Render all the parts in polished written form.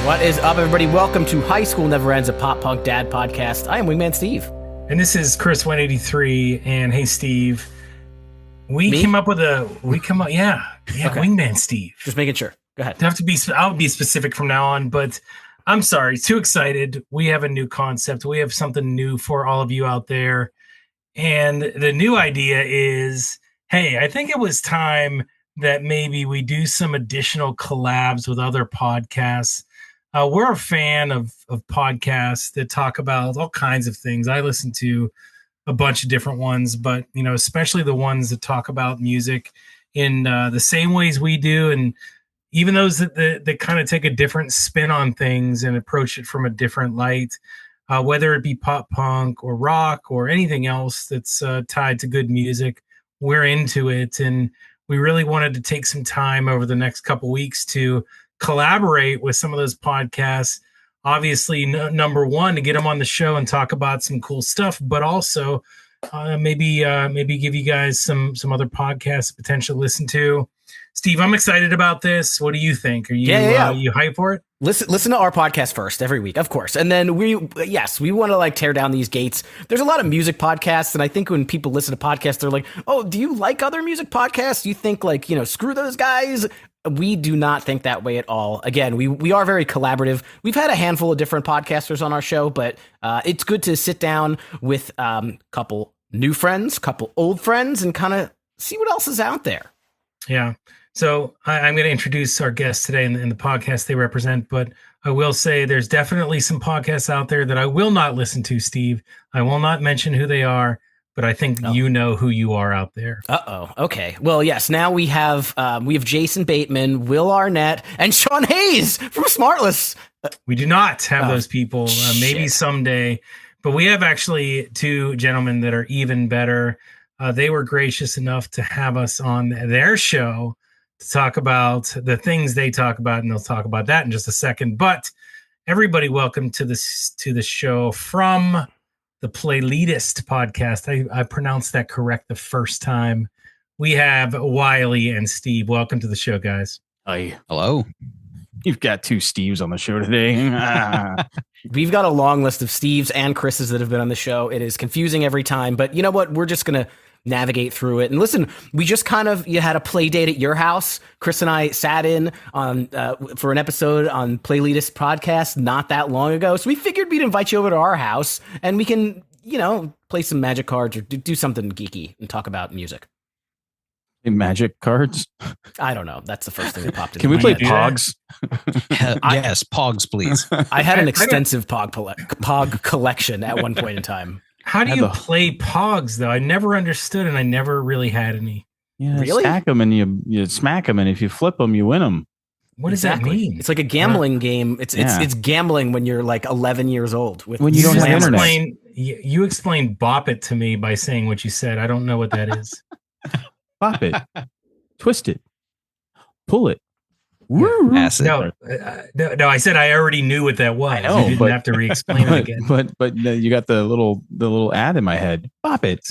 What is up, everybody? Welcome to High School Never Ends, a pop punk dad podcast. I am Wingman Steve. And this is Chris 183. And hey, Steve, Me? yeah, Okay. Wingman Steve. Just making sure. Go ahead. I'll be specific from now on, but I'm sorry, too excited. We have a new concept. We have something new for all of you out there. And the new idea is, hey, I think it was time that maybe we do some additional collabs with other podcasts. We're a fan of podcasts that talk about all kinds of things. I listen to a bunch of different ones, but especially the ones that talk about music in the same ways we do, and even those that kind of take a different spin on things and approach it from a different light, whether it be pop punk or rock or anything else that's tied to good music. We're into it, and we really wanted to take some time over the next couple weeks to collaborate with some of those podcasts. Obviously, number one, to get them on the show and talk about some cool stuff, but also maybe give you guys some other podcasts to potentially listen to. Steve, I'm excited about this. What do you think? Are you you hyped for it? Listen to our podcast first every week, of course. And then we want to tear down these gates. There's a lot of music podcasts, and I think when people listen to podcasts, they're like, oh, do you like other music podcasts? You think screw those guys? We do not think that way at all. Again, we are very collaborative. We've had a handful of different podcasters on our show, but it's good to sit down with a couple new friends, couple old friends, and kind of see what else is out there. Yeah. So I'm going to introduce our guests today in the podcast they represent, but I will say there's definitely some podcasts out there that I will not listen to, Steve. I will not mention who they are, but I think you know who you are out there. Uh-oh. Okay. Well, yes. Now we have Jason Bateman, Will Arnett, and Sean Hayes from Smartless. We do not have those people. Maybe someday, but we have actually two gentlemen that are even better. They were gracious enough to have us on their show to talk about the things they talk about, and they'll talk about that in just a second. But everybody, welcome to the show from the Playlitest podcast. I pronounced that correct the first time. We have Wiley and Steve. Welcome to the show, guys. Hi. Hello. You've got two Steves on the show today. We've got a long list of Steves and Chris's that have been on the show. It is confusing every time, but you know what? We're just going to navigate through it. And listen, we just you had a play date at your house. Chris and I sat in on for an episode on Playlitest podcast not that long ago. So we figured we'd invite you over to our house and we can, play some magic cards or do something geeky and talk about music. Magic cards? I don't know. That's the first thing that popped in. Can we play Pogs? Yes, Pogs, please. I had an extensive Pog collection at one point in time. How do you play Pogs, though? I never understood, and I never really had any. Yeah, really? Stack them and you smack them, and if you flip them, you win them. What does that mean? It's like a gambling game. It's gambling when you're like 11 years old. When you don't have internet. You explain bop it to me by saying what you said. I don't know what that is. Bop it. Twist it. Pull it. Yeah. No, I said I already knew what that was. I know, you didn't have to re-explain it again. But you got the little ad in my head. Bop it.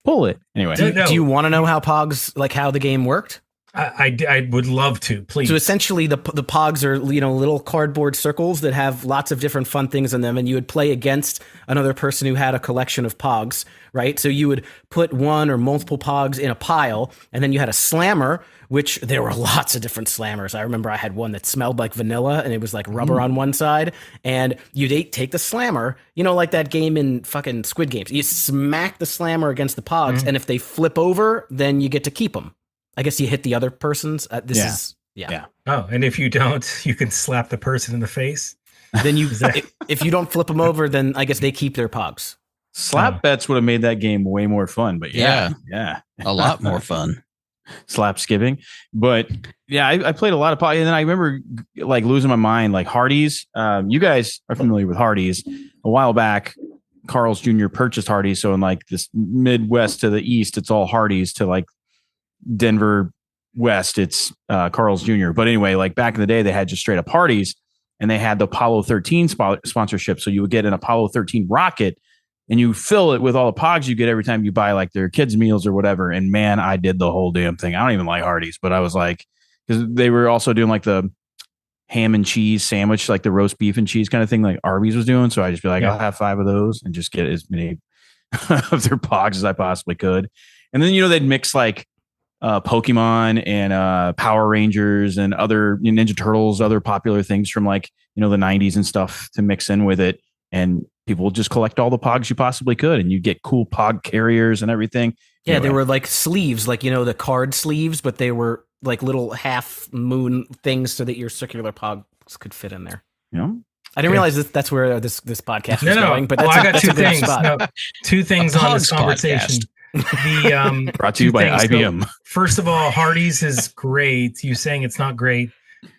Pull it. Anyway. Do you want to know how Pogs, like how the game worked? I would love to, please. So essentially the Pogs are, little cardboard circles that have lots of different fun things in them. And you would play against another person who had a collection of Pogs, right? So you would put one or multiple Pogs in a pile, and then you had a slammer, which there were lots of different slammers. I remember I had one that smelled like vanilla and it was like rubber on one side, and you'd take the slammer, like that game in fucking Squid Games. You smack the slammer against the Pogs, and if they flip over, then you get to keep them. I guess you hit the other person's. Yeah. Oh, and if you don't, you can slap the person in the face. Then if you don't flip them over, then I guess they keep their Pogs. Slap bets would have made that game way more fun, but yeah, a lot more fun. Slap skipping, but yeah, I played a lot of Pogs, and then I remember like losing my mind, like Hardee's. You guys are familiar with Hardee's. A while back, Carl's Jr. purchased Hardee's, so in like this Midwest to the East, it's all Hardee's. To like Denver West, it's Carl's Jr. But anyway, like back in the day, they had just straight up Hardee's, and they had the Apollo 13 sponsorship. So you would get an Apollo 13 rocket, and you fill it with all the Pogs you get every time you buy like their kids' meals or whatever. And man, I did the whole damn thing. I don't even like Hardee's, but I was like, because they were also doing like the ham and cheese sandwich, like the roast beef and cheese kind of thing, like Arby's was doing. So I just be like, I'll have 5 of those and just get as many of their pogs as I possibly could. And then, they'd mix like Pokemon and Power Rangers and other Ninja Turtles, other popular things from like, the 90s and stuff to mix in with it. And people would just collect all the pogs you possibly could. And you get cool pog carriers and everything. Yeah, Anyway. they were like sleeves, like, the card sleeves, but they were like little half moon things so that your circular pogs could fit in there. I didn't realize that's where this podcast was going, but I got that's two a good things. spot. No, two things on this conversation. Brought to you by IBM. First of all, Hardee's is great. You saying it's not great.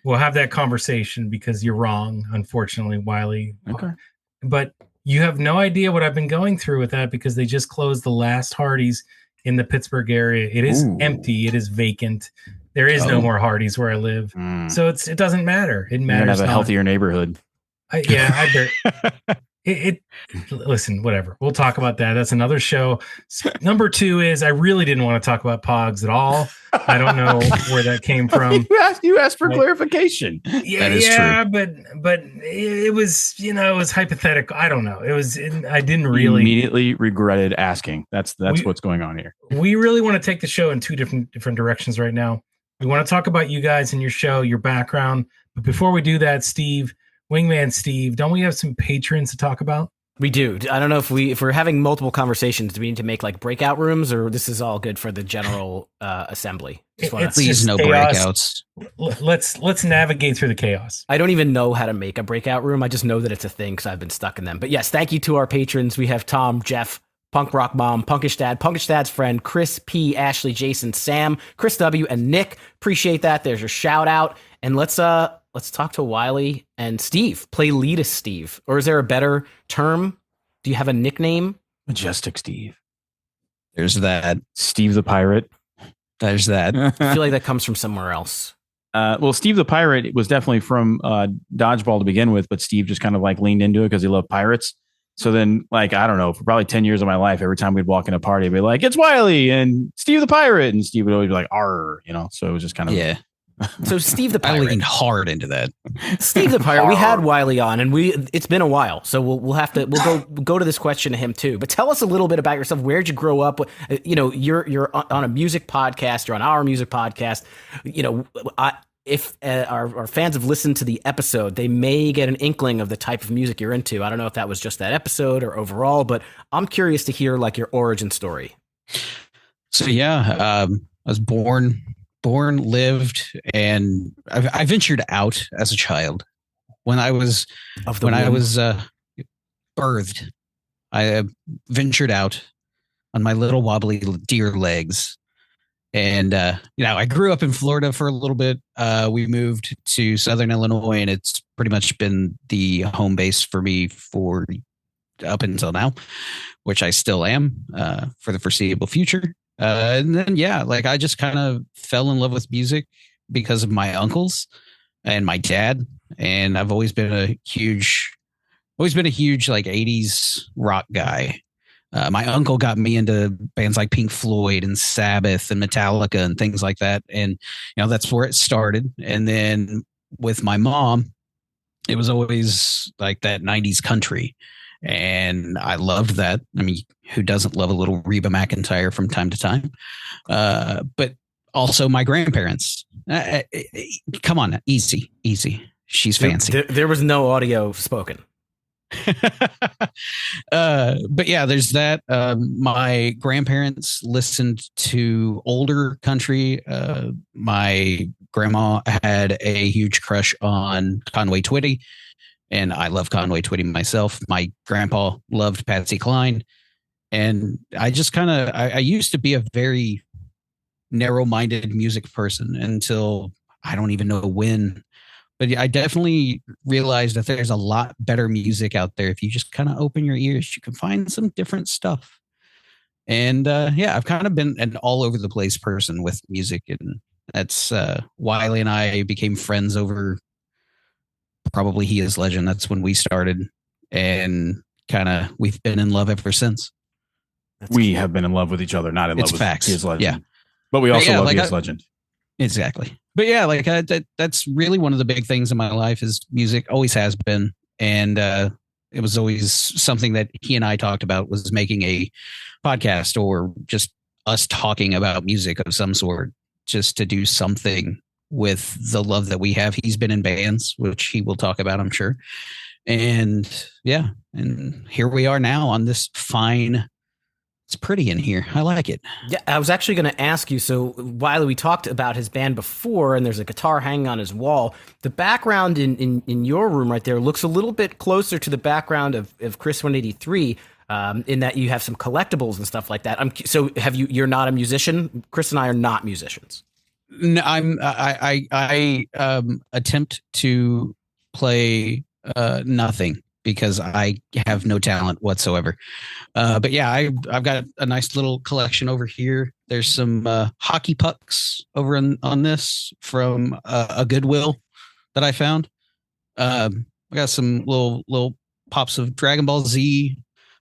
We'll have that conversation because you're wrong, unfortunately, Wiley. Okay. But you have no idea what I've been going through with that because they just closed the last Hardee's in the Pittsburgh area. It is empty. It is vacant. There is no more Hardee's where I live. So it doesn't matter. It matters. You're gonna have a healthier neighborhood. I bet. Listen, whatever. We'll talk about that. That's another show. Number 2 is I really didn't want to talk about Pogs at all. I don't know where that came from. You asked for clarification. Yeah, that is true. but it was, it was hypothetical. I don't know. I didn't really. You immediately regretted asking. That's what's going on here. We really want to take the show in 2 different directions right now. We want to talk about you guys and your show, your background. But before we do that, Steve, Wingman Steve, don't we have some patrons to talk about? We do. I don't know if we're having multiple conversations. Do we need to make like breakout rooms, or this is all good for the general assembly? Please, no breakouts. Let's navigate through the chaos. I don't even know how to make a breakout room. I just know that it's a thing because I've been stuck in them. But yes, thank you to our patrons. We have Tom, Jeff, Punk Rock Mom, Punkish Dad's friend, Chris P, Ashley, Jason, Sam, Chris W, and Nick. Appreciate that. There's your shout out. And let's talk to Wiley and Steve. Playlitest Steve. Or is there a better term? Do you have a nickname? Majestic Steve. There's that. Steve the Pirate. There's that. I feel like that comes from somewhere else. Well, Steve the Pirate was definitely from Dodgeball to begin with, but Steve just kind of like leaned into it because he loved pirates. So then, like, I don't know, for probably 10 years of my life, every time we'd walk in a party, I'd be like, it's Wiley and Steve the Pirate. And Steve would always be like, arr, So it was just kind of. Yeah. So Steve the Pirate. I leaned hard into that. Steve the Pirate. We had Wiley on, and it's been a while, so we'll go to this question to him too. But tell us a little bit about yourself. Where'd you grow up? You're on a music podcast. You're on our music podcast. If our fans have listened to the episode, they may get an inkling of the type of music you're into. I don't know if that was just that episode or overall, but I'm curious to hear like your origin story. So I was born, lived, and I ventured out as a child. When I was birthed, I ventured out on my little wobbly deer legs. And, I grew up in Florida for a little bit. We moved to Southern Illinois, and it's pretty much been the home base for me for up until now, which I still am for the foreseeable future. And then, I just kind of fell in love with music because of my uncles and my dad. And I've always been a huge like 80s rock guy. My uncle got me into bands like Pink Floyd and Sabbath and Metallica and things like that. And, that's where it started. And then with my mom, it was always like that 90s country. And I loved that. I mean, who doesn't love a little Reba McEntire from time to time? But also my grandparents. Come on, easy. She's fancy. There was no audio spoken. But there's that. My grandparents listened to older country. My grandma had a huge crush on Conway Twitty, and I love Conway Twitty myself. My grandpa loved Patsy Cline, and I just I used to be a very narrow-minded music person until I don't even know when. But I definitely realized that there's a lot better music out there. If you just kind of open your ears, you can find some different stuff. And I've kind of been an all over the place person with music. And that's Wiley and I became friends over probably He Is Legend. That's when we started. And we've been in love ever since. We have been in love with each other, not in love with facts. He Is Legend. Yeah. But we also love He Is Legend. Exactly. but yeah, like that's really one of the big things in my life is music. Always has been, and it was always something that he and I talked about was making a podcast or just us talking about music of some sort, just to do something with the love that we have. He's been in bands, which he will talk about, I'm sure. And yeah, and here we are now on this fine. It's pretty in here. I like it. Yeah, I was actually going to ask you. So, Wiley, we talked about his band before, and there's a guitar hanging on his wall. The background in your room right there looks a little bit closer to the background of Chris 183, in that you have some collectibles and stuff like that. So, you're not a musician? Chris and I are not musicians. No, I attempt to play nothing because I have no talent whatsoever. But yeah, I've got a nice little collection over here. There's some hockey pucks over on this from a Goodwill that I found. I got some little pops of Dragon Ball Z,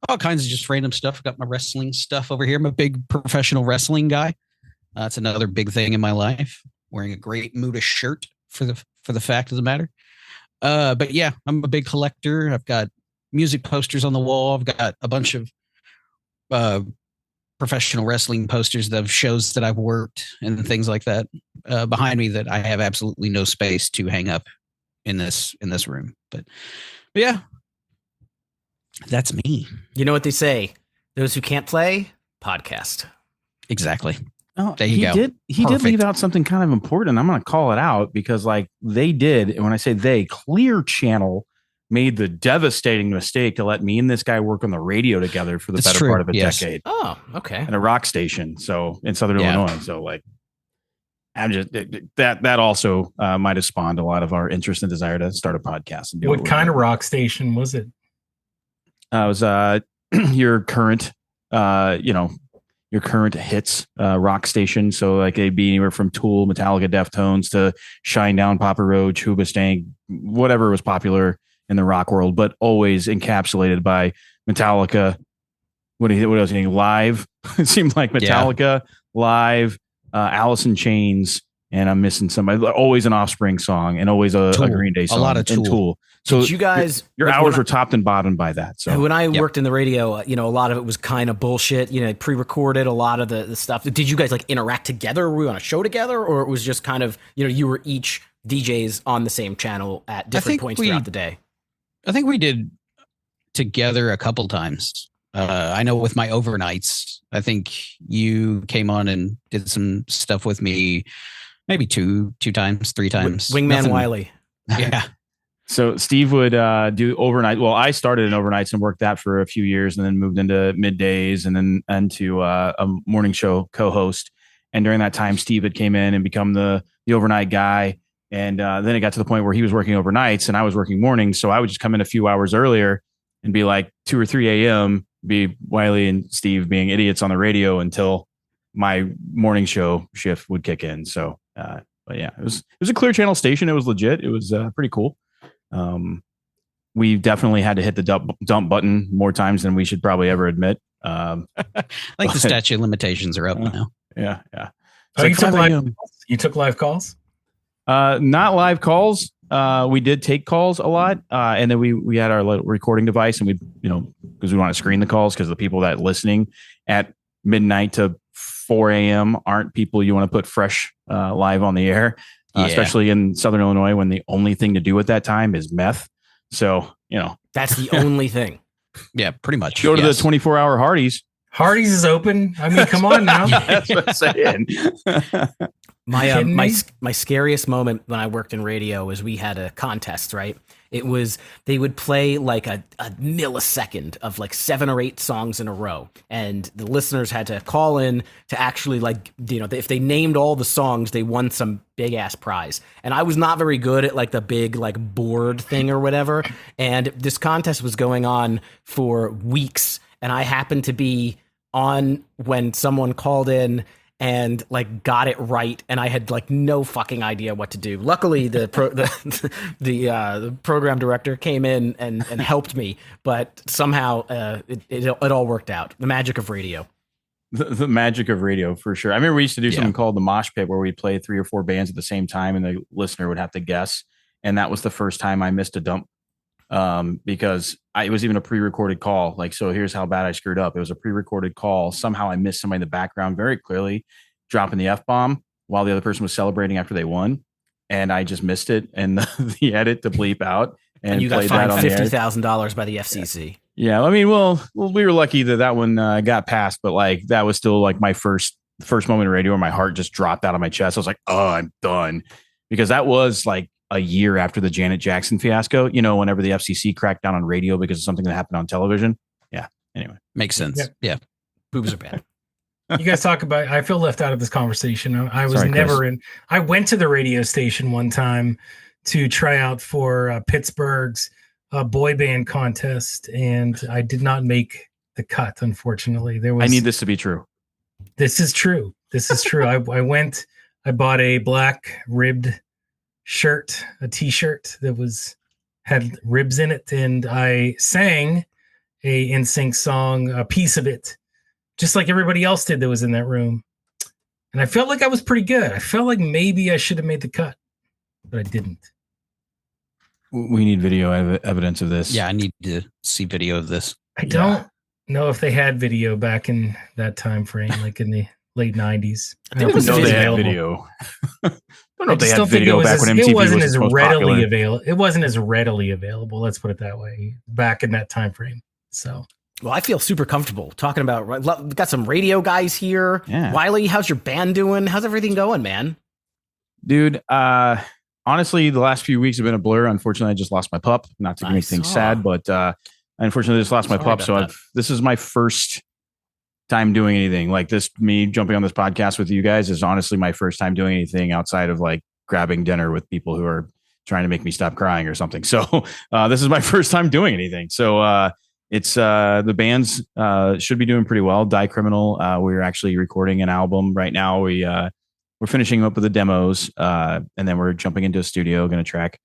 all kinds of just random stuff. I got my wrestling stuff over here. I'm a big professional wrestling guy. That's another big thing in my life. Wearing a Great Muta shirt for the fact of the matter. But yeah, I'm a big collector. I've got music posters on the wall. I've got a bunch of professional wrestling posters of shows that I've worked and things like that behind me that I have absolutely no space to hang up in this room. But yeah, that's me. You know what they say? Those who can't play, podcast. Exactly. Oh, there you go. He did leave out something kind of important. I'm going to call it out because like they did. And when I say they, Clear Channel made the devastating mistake to let me and this guy work on the radio together for the better part of a decade. Oh, okay. At a rock station. So in Southern Illinois. So like, I'm just that also might have spawned a lot of our interest and desire to start a podcast. And do what kind of rock station was it? It was your current, your current hits rock station. So like they'd be anywhere from Tool, Metallica, Deftones to Shinedown, Papa Roach, Hoobastank, whatever was popular in the rock world, but always encapsulated by Metallica. What else? Live. It seemed like Metallica, Live, Alice in Chains, and I'm missing somebody. Always an Offspring song and always a Green Day song. A lot of Tool. So did you guys, your hours were topped and bottomed by that. So when I worked in the radio, a lot of it was kind of bullshit. Pre-recorded a lot of the stuff. Did you guys like interact together? Were we on a show together, or it was just kind of you were each DJs on the same channel at different points throughout the day? I think we did together a couple times. I know with my overnights, I think you came on and did some stuff with me, maybe two times, three times. Wingman Wiley. Yeah. So Steve would do overnight. Well, I started in overnights and worked that for a few years and then moved into middays and then into a morning show co-host. And during that time, Steve had came in and become the overnight guy. And then it got to the point where he was working overnights and I was working mornings. So I would just come in a few hours earlier and be like 2 or 3 a.m., be Wiley and Steve being idiots on the radio until my morning show shift would kick in. So, but yeah, it was a Clear Channel station. It was legit. It was pretty cool. We definitely had to hit the dump button more times than we should probably ever admit. I think the statute of limitations are up now. Yeah. Oh, you took live calls? Not live calls. We did take calls a lot. And then we had our little recording device and we, because we want to screen the calls because the people that listening at midnight to 4 a.m. aren't people you want to put fresh live on the air. Especially in Southern Illinois, when the only thing to do at that time is meth. So, that's the only thing. Yeah, pretty much. Go to the 24-hour Hardee's. Hardee's is open. I mean, come on now. That's what I'm saying. My scariest moment when I worked in radio was we had a contest, right? It was, they would play like a millisecond of like 7 or 8 songs in a row. And the listeners had to call in to actually if they named all the songs, they won some big ass prize. And I was not very good at like the big like board thing or whatever. And this contest was going on for weeks. And I happened to be on when someone called in and like got it right, and I had like no fucking idea what to do. Luckily, the program director came in and helped me, but somehow it all worked out. The magic of radio. the magic of radio for sure. I remember we used to do something called the mosh pit where we'd play 3 or 4 bands at the same time and the listener would have to guess. And that was the first time I missed a dump because it was even a pre-recorded call. Like, so here's how bad I screwed up. It was a pre-recorded call. Somehow I missed somebody in the background very clearly dropping the F-bomb while the other person was celebrating after they won. And I just missed it. And the edit to bleep out. And you got fined $50,000 by the FCC. Yeah. I mean, well, we were lucky that one got passed, but like that was still like my first moment of radio where my heart just dropped out of my chest. I was like, oh, I'm done. Because that was like a year after the Janet Jackson fiasco, whenever the FCC cracked down on radio because of something that happened on television. Yeah. Anyway. Makes sense. Yeah. Boobs are bad. You guys talk about, I feel left out of this conversation. I was never in. I went to the radio station one time to try out for Pittsburgh's boy band contest, and I did not make the cut. Unfortunately, I need this to be true. This is true. I went. I bought a black ribbed shirt, a T-shirt that had ribs in it, and I sang a NSYNC song, a piece of it, just like everybody else did that was in that room. And I felt like I was pretty good. I felt like maybe I should have made the cut, but I didn't. We need video evidence of this. Yeah, I need to see video of this. I don't know if they had video back in that time frame, like in the late 90s. I think they had video. I don't know if they had video back when MTV wasn't was as most readily popular. available. It wasn't as readily available. Let's put it that way. Back in that time frame. So, well, I feel super comfortable talking about. We got some radio guys here. Yeah. Wiley, how's your band doing? How's everything going, man? Dude, honestly, the last few weeks have been a blur. Unfortunately, I just lost my pup. Not to make things sad, but I unfortunately just lost my pup. So this is my first time doing anything like this. Me jumping on this podcast with you guys is honestly my first time doing anything outside of like grabbing dinner with people who are trying to make me stop crying or something. So this is my first time doing anything. So it's the bands should be doing pretty well. Die Criminal. We're actually recording an album right now. We're finishing up with the demos, and then we're jumping into a studio, going to track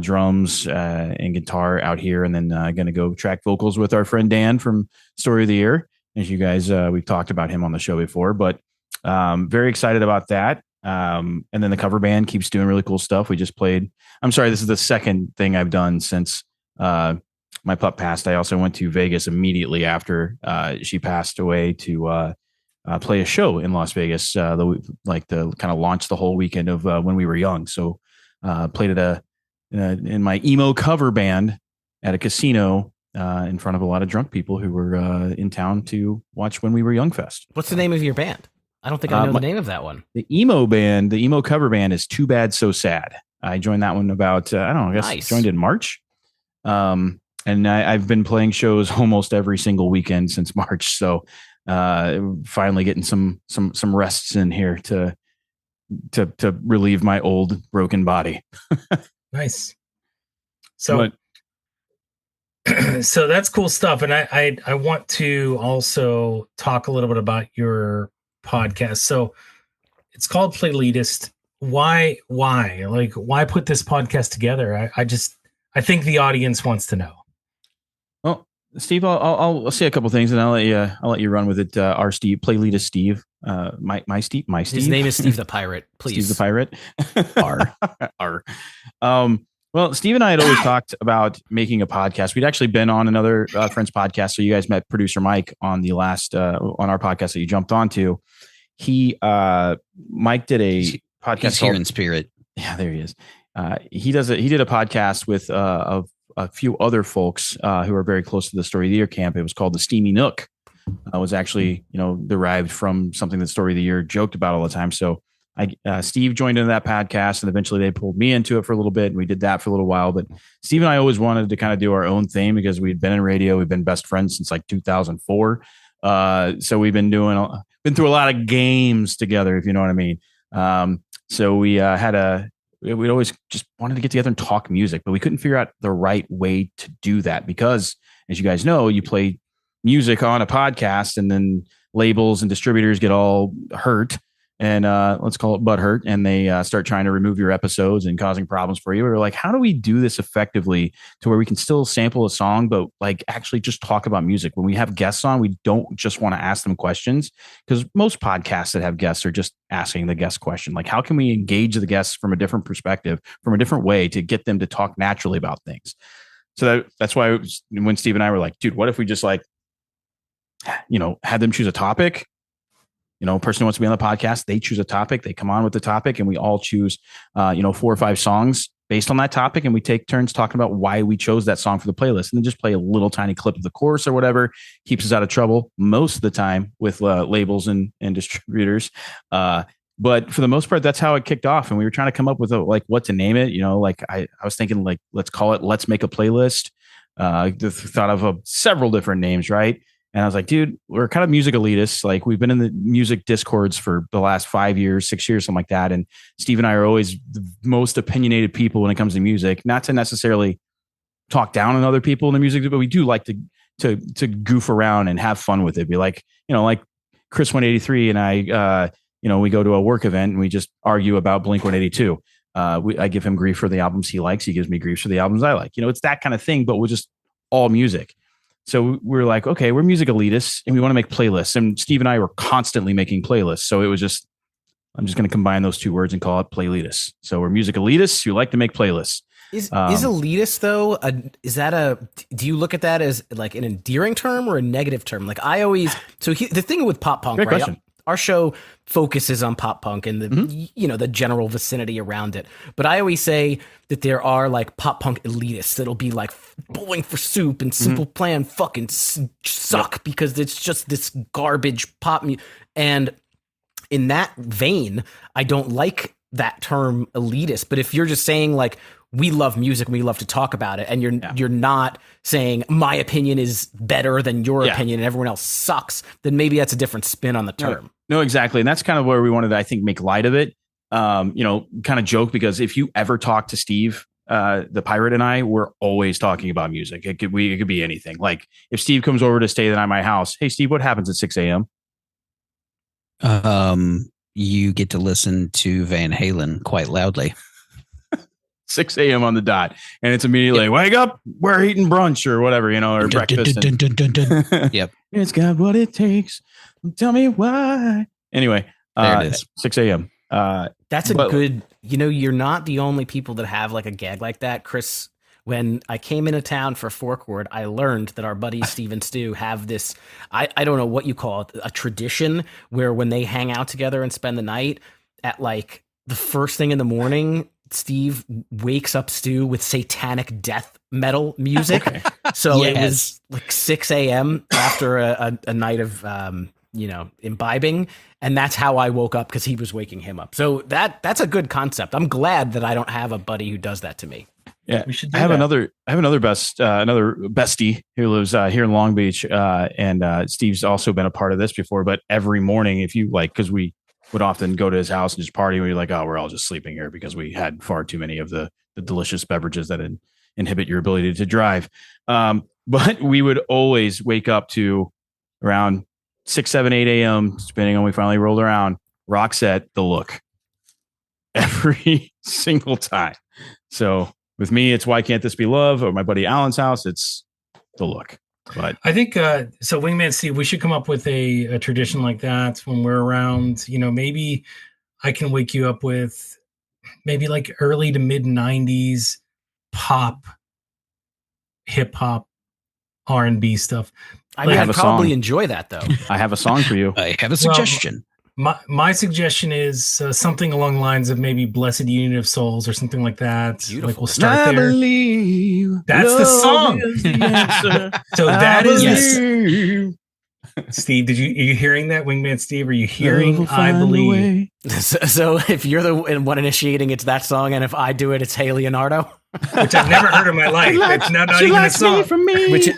drums and guitar out here, and then going to go track vocals with our friend Dan from Story of the Year. As you guys, we've talked about him on the show before, but very excited about that. And then the cover band keeps doing really cool stuff. We just played. I'm sorry, this is the second thing I've done since my pup passed. I also went to Vegas immediately after she passed away to play a show in Las Vegas, to kind of launch the whole weekend of When We Were Young. So played at in my emo cover band at a casino in front of a lot of drunk people who were in town to watch When We Were Young Fest. What's the name of your band? I don't think I know the name of that one. The emo cover band is Too Bad So Sad. I joined that one about, I guess joined in March. And I've been playing shows almost every single weekend since March. So finally getting some rests in here to relieve my old broken body. Nice. So so that's cool stuff. And I want to also talk a little bit about your podcast. So it's called Playlitest. Why put this podcast together? I think the audience wants to know. Well, Steve, I'll say a couple things and I'll let you run with it. Our Steve, Playlitest Steve, my Steve. His name is Steve the Pirate. Please, Steve the Pirate. R. Well, Steve and I had always talked about making a podcast. We'd actually been on another friend's podcast. So you guys met producer Mike on the last on our podcast that you jumped onto. Mike did a podcast. He's here in spirit. Yeah, there he is. He did a podcast with a few other folks who are very close to the Story of the Year camp. It was called the Steamy Nook. It was actually, derived from something that Story of the Year joked about all the time. So Steve joined into that podcast and eventually they pulled me into it for a little bit. And we did that for a little while, but Steve and I always wanted to kind of do our own thing because we'd been in radio. We've been best friends since like 2004. So we've been through a lot of games together, if you know what I mean. So we'd always just wanted to get together and talk music, but we couldn't figure out the right way to do that because, as you guys know, you play music on a podcast and then labels and distributors get all hurt and let's call it butthurt, and they start trying to remove your episodes and causing problems for you. We were like, how do we do this effectively to where we can still sample a song, but like actually just talk about music? When we have guests on, we don't just want to ask them questions, because most podcasts that have guests are just asking the guest question. Like, how can we engage the guests from a different perspective, from a different way, to get them to talk naturally about things? So that's why when Steve and I were like, dude, what if we just like, had them choose a topic? A person who wants to be on the podcast, they choose a topic, they come on with the topic, and we all choose, 4 or 5 songs based on that topic. And we take turns talking about why we chose that song for the playlist, and then just play a little tiny clip of the chorus or whatever. Keeps us out of trouble most of the time with labels and distributors. But for the most part, that's how it kicked off. And we were trying to come up with what to name it. I was thinking let's call it Let's Make a Playlist. Thought of several different names, right? And I was like, dude, we're kind of music elitists. Like, we've been in the music discords for the last 5 years, 6 years, something like that. And Steve and I are always the most opinionated people when it comes to music, not to necessarily talk down on other people in the music, but we do like to goof around and have fun with it. Be like, like Chris 183 and I, we go to a work event and we just argue about Blink 182. I give him grief for the albums he likes. He gives me grief for the albums I like. It's that kind of thing, but we're just all music. So we're like, okay, we're music elitists and we want to make playlists. And Steve and I were constantly making playlists. So it was just, I'm just going to combine those 2 words and call it Playlitest. So we're music elitists who like to make playlists. Is elitist though? Do you look at that as like an endearing term or a negative term? Like the thing with pop punk, Great right? question. Our show focuses on pop punk and the general vicinity around it. But I always say that there are like pop punk elitists that'll be like Bowling for Soup and Simple Plan fucking suck because it's just this garbage pop music. And in that vein, I don't like that term elitist. But if you're just saying like, we love music and we love to talk about it, and you're not saying my opinion is better than your opinion and everyone else sucks, then maybe that's a different spin on the term. No, exactly. And that's kind of where we wanted to, I think, make light of it. Kind of joke, because if you ever talk to Steve, the pirate, and I, we're always talking about music. It could be anything. Like if Steve comes over to stay the night at my house, hey Steve, what happens at 6 a.m.? You get to listen to Van Halen quite loudly. 6 a.m. on the dot, and it's immediately wake up, we're eating brunch or whatever, or breakfast. Yep, it's got what it takes. Tell me why. Anyway, there it is. 6 a.m. That's good. You're not the only people that have like a gag like that, Chris. When I came into town for Fork Word, I learned that our buddies Steve and Stu have this, I don't know what you call it, a tradition where when they hang out together and spend the night, at like the first thing in the morning, Steve wakes up Stu with satanic death metal music. Okay. So It was like 6 a.m. after a night of, imbibing. And that's how I woke up, because he was waking him up. So that's a good concept. I'm glad that I don't have a buddy who does that to me. Yeah, we should. I have another bestie who lives here in Long Beach, and Steve's also been a part of this before. But every morning, if you like, because we would often go to his house and just party, and we're like, oh, we're all just sleeping here because we had far too many of the delicious beverages that inhibit your ability to drive. But we would always wake up to around 6, 7, 8 a.m., depending on when we finally rolled around. Roxette, The Look, every single time. So with me, it's Why Can't This Be Love? Or my buddy Alan's house, it's The Look. But I think so. Wingman Steve, we should come up with a tradition like that when we're around. Maybe I can wake you up with maybe like early to mid 90s pop, hip hop, R&B stuff. I'd probably enjoy that though. I have a song for you. I have a suggestion. My suggestion is something along the lines of maybe Blessed Union of Souls or something like that. Beautiful. Like we'll start I there. Believe that's the song. So that is yes. Steve, are you hearing that, Wingman Steve? Are you hearing I Believe? So if you're the one initiating, it's that song, and if I do it, it's Hey Leonardo. Which I've never heard in my life. It's not even a song.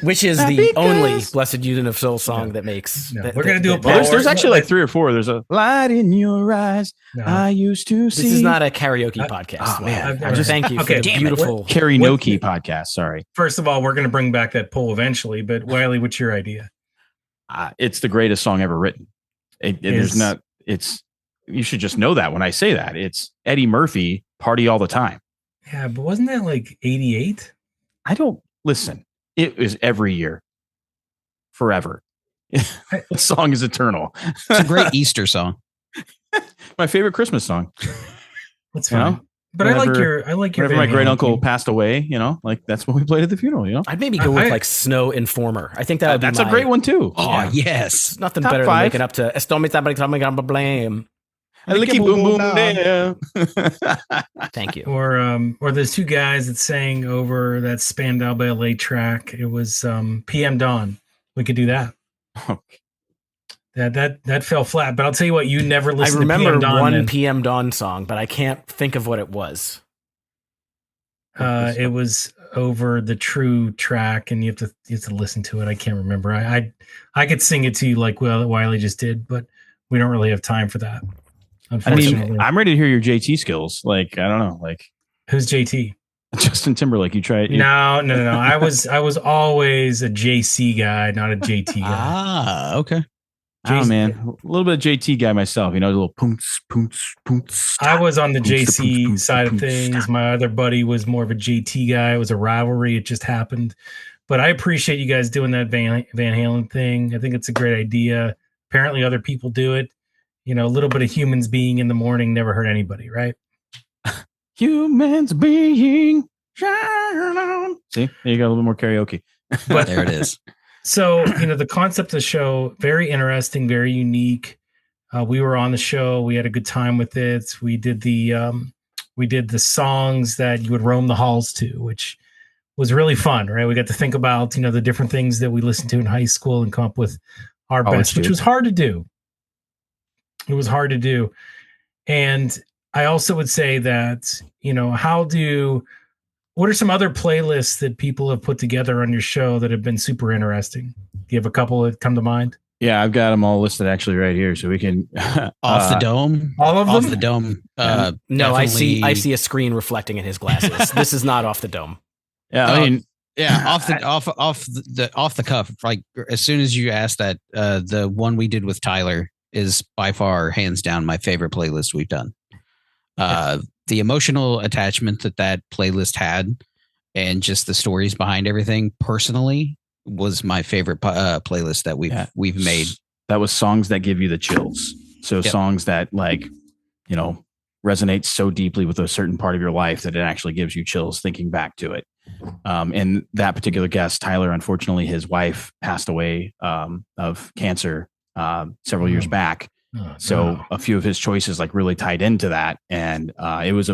Which is the only Blessed Union of Soul song that makes. No, we're going to do a poll. There's actually like 3 or 4. There's a light in your eyes. No. I used to see. This is not a karaoke podcast. Oh, man. I just thank you for the beautiful karaoke podcast. Sorry. First of all, we're going to bring back that poll eventually. But Wiley, what's your idea? It's the greatest song ever written. It's you should just know that when I say that. It's Eddie Murphy, Party All the Time. Yeah, but wasn't that like 88? I don't listen. It is every year, forever. The song is eternal. It's a great Easter song. My favorite Christmas song. That's fine. know? But I like your Whenever Van my great Halen uncle theme. passed away, like that's what we played at the funeral. I'd maybe go with like Snow Informer. I think that would be that's a great one too. Oh, yes. It's nothing Top better 5. than making up to "Esto me está brincando blame." Licky boom boom there. Thank you. Or there's two guys that sang over that Spandau Ballet track. It was PM Dawn. We could do that. That fell flat. But I'll tell you what, you never I listened remember to PM Dawn. one then. PM Dawn song, but I can't think of what it was. It was over the True track, and you have to listen to it. I can't remember. I could sing it to you like Wiley just did, but we don't really have time for that. I Unfortunately. mean, I'm ready to hear your JT skills. Like, I don't know, like Who's JT? Justin Timberlake. You try it. No. I was always a JC guy, not a JT guy. Ah, okay. Oh man, a little bit of JT guy myself. A little poonts, poonts, poonts. I was on the Poonts, JC poonts, side of poonts. things. My other buddy was more of a JT guy. It was a rivalry. It just happened. But I appreciate you guys doing that Van Halen thing. I think it's a great idea. Apparently other people do it. A little bit of humans being in the morning never hurt anybody, right? Humans being. See, there you go. A little bit more karaoke. But There it is. So, the concept of the show, very interesting, very unique. We were on the show. We had a good time with it. We did the songs that you would roam the halls to, which was really fun, right? We got to think about, the different things that we listened to in high school and come up with our best, which was hard to do. It was hard to do. And I also would say that, what are some other playlists that people have put together on your show that have been super interesting? Do you have a couple that come to mind? Yeah, I've got them all listed actually right here, so we can Off the dome. All of Off them? the dome. No, I definitely- see a screen reflecting in his glasses. This is not off the dome. Yeah, I mean, Yeah, off the cuff. Like as soon as you asked that, the one we did with Tyler is by far hands down my favorite playlist we've done. The emotional attachment that playlist had, and just the stories behind everything, personally, was my favorite playlist that we've made. that was songs that give you the chills. So songs that resonate so deeply with a certain part of your life that it actually gives you chills thinking back to it. And that particular guest, Tyler, unfortunately, his wife passed away of cancer several years back. So a few of his choices really tied into that. And it was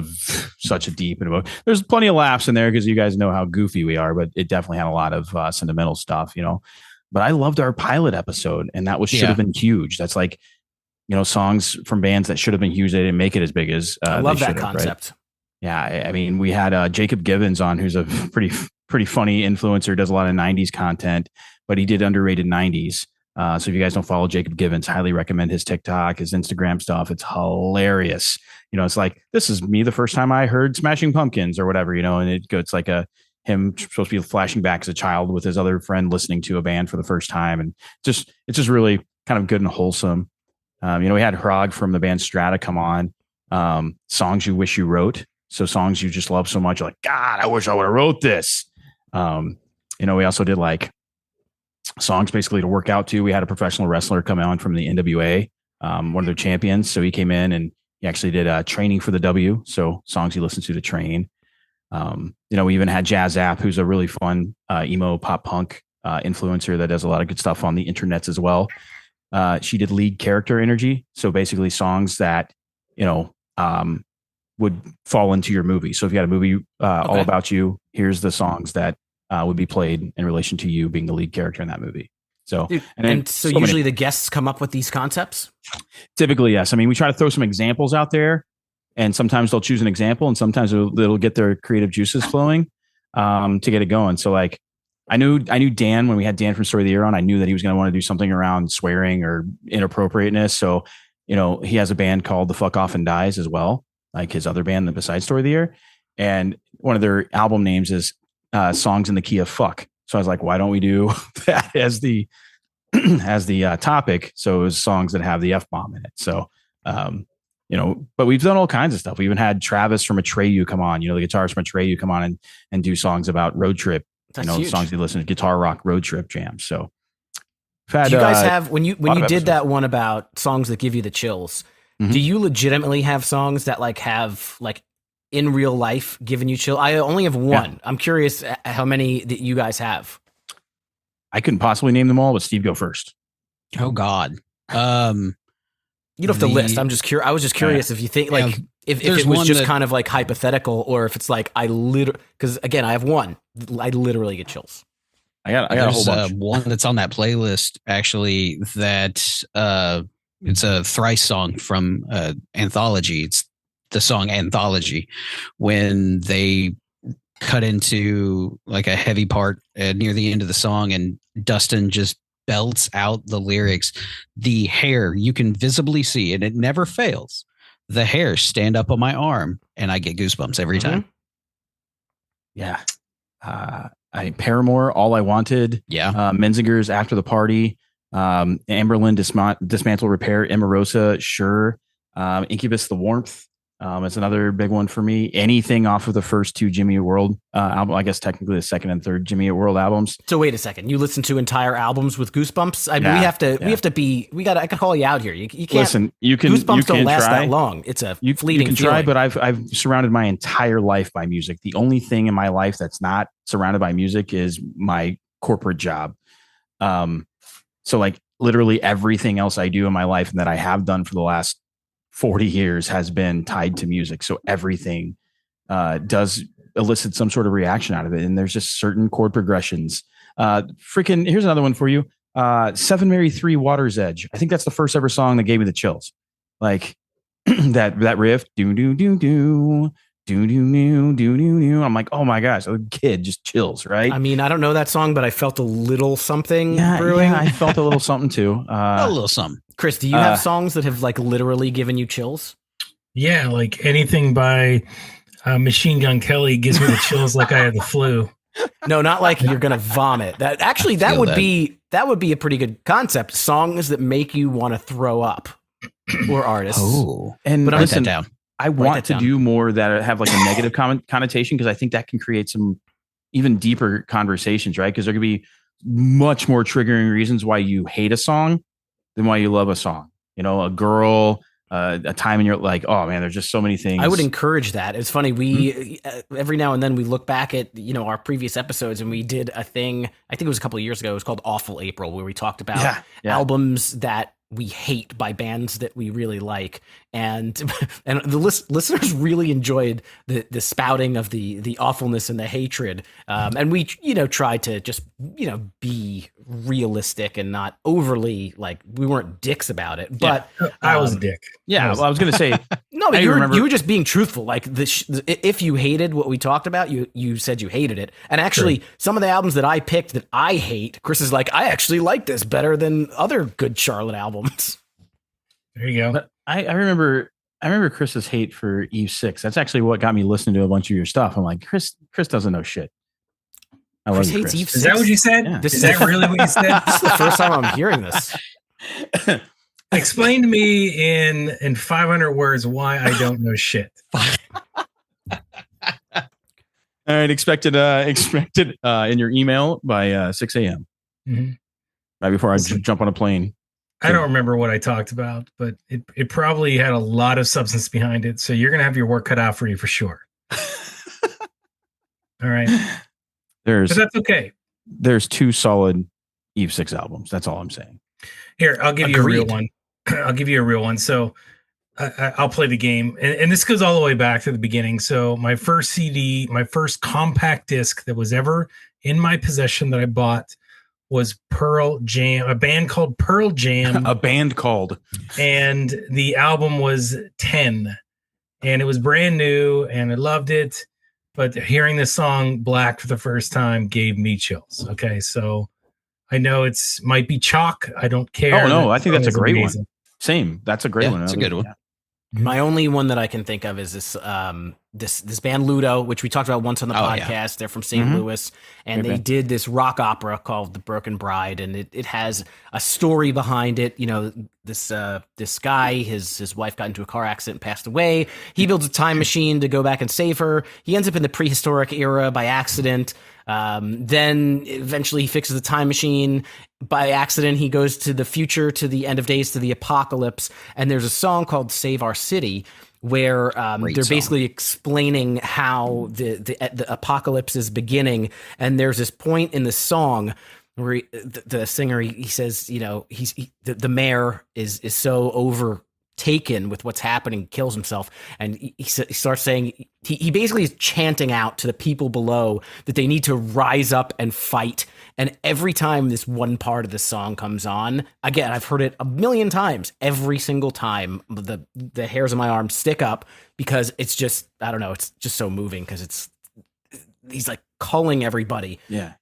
such a deep and there's plenty of laughs in there because you guys know how goofy we are, but it definitely had a lot of sentimental stuff, But I loved our pilot episode, and that should have been huge. That's songs from bands that should have been huge. They didn't make it as big as I love they that should have, concept. right? Yeah, I mean, we had Jacob Givens on, who's a pretty funny influencer, does a lot of 90s content, but he did underrated 90s. So if you guys don't follow Jacob Givens, highly recommend his TikTok, his Instagram stuff. It's hilarious. It's like, this is me the first time I heard Smashing Pumpkins or whatever, and it's like him supposed to be flashing back as a child with his other friend listening to a band for the first time. And it's just really kind of good and wholesome. We had Hrog from the band Strata come on, songs you wish you wrote. So songs you just love so much. You're like, God, I wish I would have wrote this. We also did songs basically to work out to. We had a professional wrestler come on from the NWA, one of their champions. So he came in and he actually did training for the W. So songs you listen to train. We even had Jazz App, who's a really fun emo pop punk influencer that does a lot of good stuff on the internets as well. She did lead character energy. So basically songs that, would fall into your movie. So if you had a movie all about you, here's the songs that would be played in relation to you being the lead character in that movie. So, and so usually the guests come up with these concepts? Typically, yes. I mean, we try to throw some examples out there, and sometimes they'll choose an example, and sometimes it'll get their creative juices flowing to get it going. So I knew Dan, when we had Dan from Story of the Year on, I knew that he was going to want to do something around swearing or inappropriateness. So, he has a band called The Fuck Off and Dies as well, like his other band besides Story of the Year. And one of their album names is Songs in the Key of Fuck. So I was like, why don't we do that as the topic? So it was songs that have the F-bomb in it. So but we've done all kinds of stuff. We even had Travis from Atreyu come on, the guitarist from Atreyu come on and do songs about road trip, That's huge. songs you listen to, guitar rock road trip jams. So do you guys have, when you did that one about songs that give you the chills, do you legitimately have songs that like have like in real life given you chill? I only have one. Yeah. I'm curious how many that you guys have. I couldn't possibly name them all, but Steve, go first. Oh God. You don't have to list. I'm just curious. I was just curious if you think like if it was just kind of like hypothetical, or if it's like because again, I have one. I literally get chills. I got a whole bunch. One that's on that playlist actually. That it's a Thrice song from Anthology. It's the song Anthology, when they cut into like a heavy part near the end of the song, and Dustin just belts out the lyrics. The hair, you can visibly see, and it never fails. The hair stand up on my arm, and I get goosebumps every time. Yeah. Paramore, All I Wanted. Yeah. Menzinger's After the Party. Amberlin, Dismantle Repair. Emerosa, Sure. Incubus, The Warmth. It's another big one for me. Anything off of the first two Jimmy Eat World album, I guess technically the second and third Jimmy Eat World albums. So wait a second, you listen to entire albums with goosebumps? I could call you out here. You can't listen. Goosebumps don't last that long. It's a fleeting. You can feeling. try, but I've surrounded my entire life by music. The only thing in my life that's not surrounded by music is my corporate job. So like literally everything else I do in my life and that I have done for the last 40 years has been tied to music. So everything does elicit some sort of reaction out of it. And there's just certain chord progressions. Here's another one for you. 7 Mary 3 Water's Edge. I think that's the first ever song that gave me the chills. Like that riff. Do, do, do, do. Do, do, do, do, do, do. I'm like, oh my gosh, a kid just chills, right? I mean, I don't know that song, but I felt a little something brewing. Yeah, I felt a little something too. A little something. Chris, do you have songs that have like literally given you chills? Yeah, like anything by Machine Gun Kelly gives me the chills like I had the flu. No, not like you're gonna vomit. That would be a pretty good concept. Songs that make you want to throw up, or artists. Oh, but write that down. I want to do more that have like a negative connotation, because I think that can create some even deeper conversations, right? Because there could be much more triggering reasons why you hate a song than why you love a song. A girl, a time in your like, oh man, there's just so many things. I would encourage that. It's funny. We every now and then we look back at our previous episodes, and we did a thing. I think it was a couple of years ago. It was called Awful April, where we talked about albums that we hate by bands that we really like, and the listeners really enjoyed the spouting of the awfulness and the hatred, and we tried to just be realistic and not overly, like, we weren't dicks about it, but I was a dick. I was gonna say no, but you were just being truthful. Like if you hated what we talked about, you said you hated it, and actually some of the albums that I picked that I hate, Chris is like, I actually like this better than other good Charlotte albums. There you go. But I remember Chris's hate for Eve 6. That's actually what got me listening to a bunch of your stuff. I'm like, Chris doesn't know shit. I Chris love hates Eve 6. Is that what you said? Yeah. Is that really what you said? This is the first time I'm hearing this. Explain to me in 500 words why I don't know shit. All right, expected in your email by 6 a.m. Mm-hmm. Right before I jump on a plane. I don't remember what I talked about, but it probably had a lot of substance behind it. So you're going to have your work cut out for you for sure. All right. But that's okay. There's 2 solid Eve 6 albums. That's all I'm saying. Here, I'll give you a real one. I'll give you a real one. So I'll play the game. And this goes all the way back to the beginning. So my first CD, my first compact disc that was ever in my possession that I bought was Pearl Jam, a band called Pearl Jam. A band called. And the album was 10. And it was brand new, and I loved it. But hearing the song Black for the first time gave me chills. Okay, so I know might be chalk. I don't care. Oh, no, I think that's a great one. Same. That's a great one. It's a good one. My only one that I can think of is this band Ludo, which we talked about once on the podcast. Yeah. They're from St. Louis, and they did this rock opera called The Broken Bride, and it has a story behind it. You know, this guy, his wife got into a car accident and passed away. He builds a time machine to go back and save her. He ends up in the prehistoric era by accident. Then eventually he fixes the time machine. By accident, he goes to the future, to the end of days, to the apocalypse. And there's a song called Save Our City where they're basically explaining how the apocalypse is beginning. And there's this point in the song where the singer, he says, you know, the mayor is so overtaken with what's happening, kills himself, and he starts saying, he basically is chanting out to the people below that they need to rise up and fight. And every time this one part of the song comes on, again, I've heard it a million times, every single time the hairs on my arm stick up, because it's just, I don't know, it's just so moving, because he's like calling everybody. Yeah.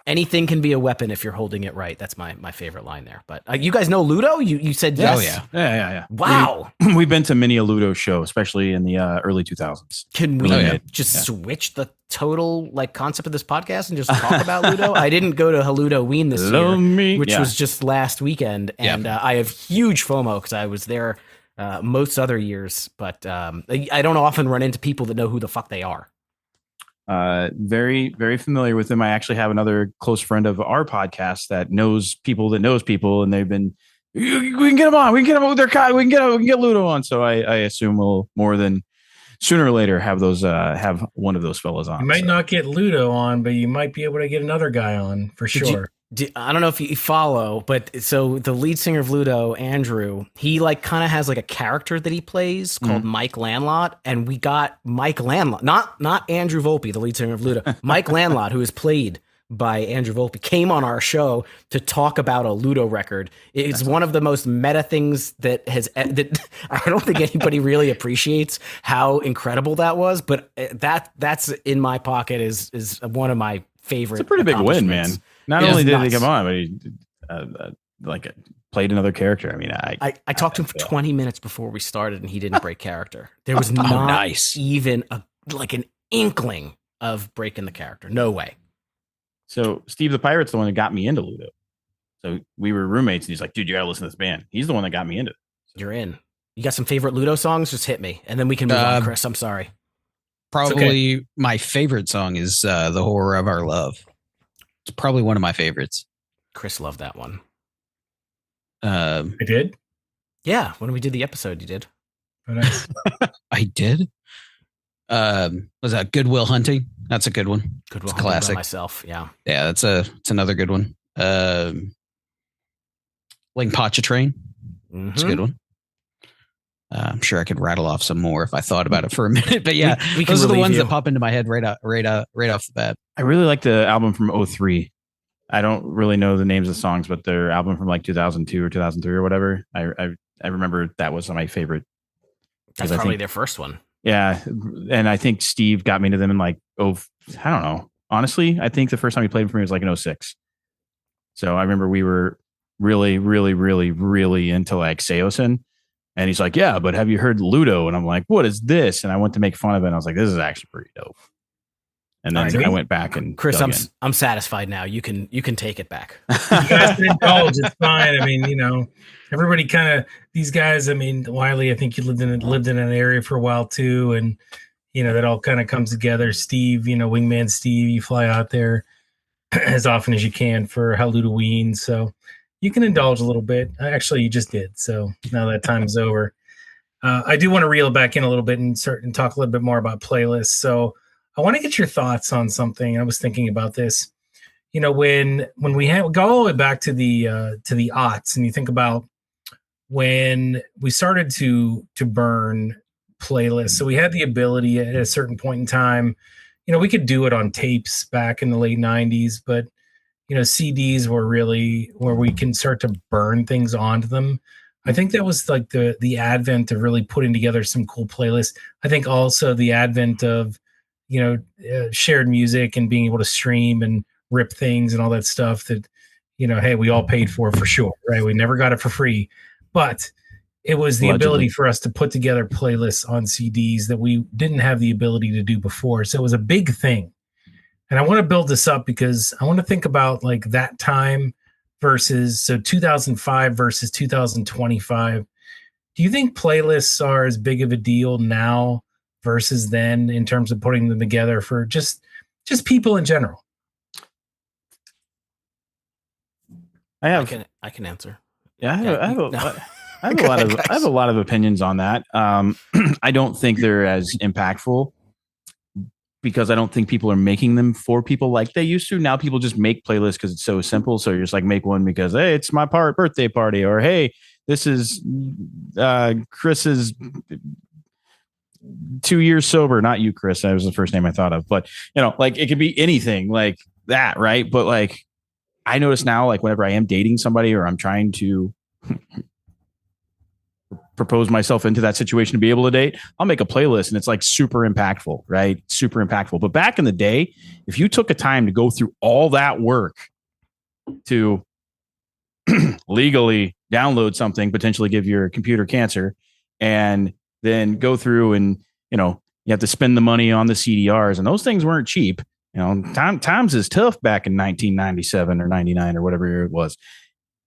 Anything can be a weapon if you're holding it right. That's my favorite line there. But you guys know Ludo? You said yes. Oh, yeah. Yeah. Wow. We've been to many a Ludo show, especially in the early 2000s. Can we switch the total concept of this podcast and just talk about Ludo? I didn't go to Haludoween this year, which was just last weekend. And I have huge FOMO because I was there most other years. But I don't often run into people that know who the fuck they are. Very, very familiar with them. I actually have another close friend of our podcast that knows people, and they've been, we can get them on. We can get them with their car. We can get Ludo on. So I assume we'll more than sooner or later have have one of those fellas on. You might not get Ludo on, but you might be able to get another guy on for sure. I don't know if you follow, but so the lead singer of Ludo, Andrew, he kind of has a character that he plays called Mike Landlot, and we got Mike Landlot, not Andrew Volpe, the lead singer of Ludo. Mike Landlot, who is played by Andrew Volpe, came on our show to talk about a Ludo record. It's one of the most meta things that I don't think anybody really appreciates how incredible that was, but that's in my pocket is one of my favorite. It's a pretty big win, man. Not only did he come on, but he played another character. I mean, I talked to him for 20 minutes before we started, and he didn't break character. There was not even an inkling of breaking the character. No way. So Steve the Pirate's the one that got me into Ludo. So we were roommates, and he's like, "Dude, you gotta listen to this band." He's the one that got me into it. So. You're in. You got some favorite Ludo songs? Just hit me, and then we can move on, Chris. I'm sorry. Probably my favorite song is "The Horror of Our Love." It's probably one of my favorites. Chris loved that one. I did? Yeah, when we did the episode, you did. Oh, nice. I did? Was that Good Will Hunting? That's a good one. Good Will Hunting classic. By myself, yeah. Yeah, it's another good one. Like Pontchartrain. It's a good one. I'm sure I could rattle off some more if I thought about it for a minute, but yeah, those are the ones that pop into my head right off the bat. I really like the album from 2003. I don't really know the names of the songs, but their album from 2002 or 2003 or whatever. I remember that was my favorite. That's probably their first one. Yeah, and I think Steve got me to them in I don't know. Honestly, I think the first time he played for me was in 2006. So I remember we were really, really, really, really into Seosin. And he's like, "Yeah, but have you heard Ludo?" And I'm like, "What is this?" And I went to make fun of it. And I was like, "This is actually pretty dope." And then I went back and Chris, I'm satisfied now. You can take it back. You guys can indulge. It's fine. I mean, everybody these guys. I mean, Wiley, I think you lived in an area for a while too, and that all kind of comes together. Steve, Wingman Steve, you fly out there as often as you can for Halloween, so. You can indulge a little bit. Actually, you just did. So now that time's over. I do want to reel back in a little bit and talk a little bit more about playlists. So I want to get your thoughts on something. I was thinking about this. When we go all the way back to the aughts, and you think about when we started to burn playlists. So we had the ability at a certain point in time. We could do it on tapes back in the late 90s, but CDs were really where we can start to burn things onto them. I think that was the advent of really putting together some cool playlists. I think also the advent of, shared music and being able to stream and rip things and all that stuff that, hey, we all paid for sure, right? We never got it for free. But it was the Allegedly. ability for us to put together playlists on CDs that we didn't have the ability to do before. So it was a big thing. And I want to build this up because I want to think about like that time versus, so 2005 versus 2025. Do you think playlists are as big of a deal now versus then in terms of putting them together for just people in general? I can answer. Yeah, I have a lot of opinions on that. I don't think they're as impactful because I don't think people are making them for people like they used to. Now people just make playlists because it's so simple. So you're just like, make one because, hey, it's my birthday party, or hey, this is Chris's 2 years sober. Not you, Chris. That was the first name I thought of. But, like it could be anything like that, right? But like I notice now, like whenever I am dating somebody or I'm trying to propose myself into that situation to be able to date, I'll make a playlist and it's like super impactful, right? Super impactful. But back in the day, if you took a time to go through all that work to legally download something, potentially give your computer cancer, and then go through and, you have to spend the money on the CDRs, and those things weren't cheap. Times is tough back in 1997 or 99 or whatever year it was.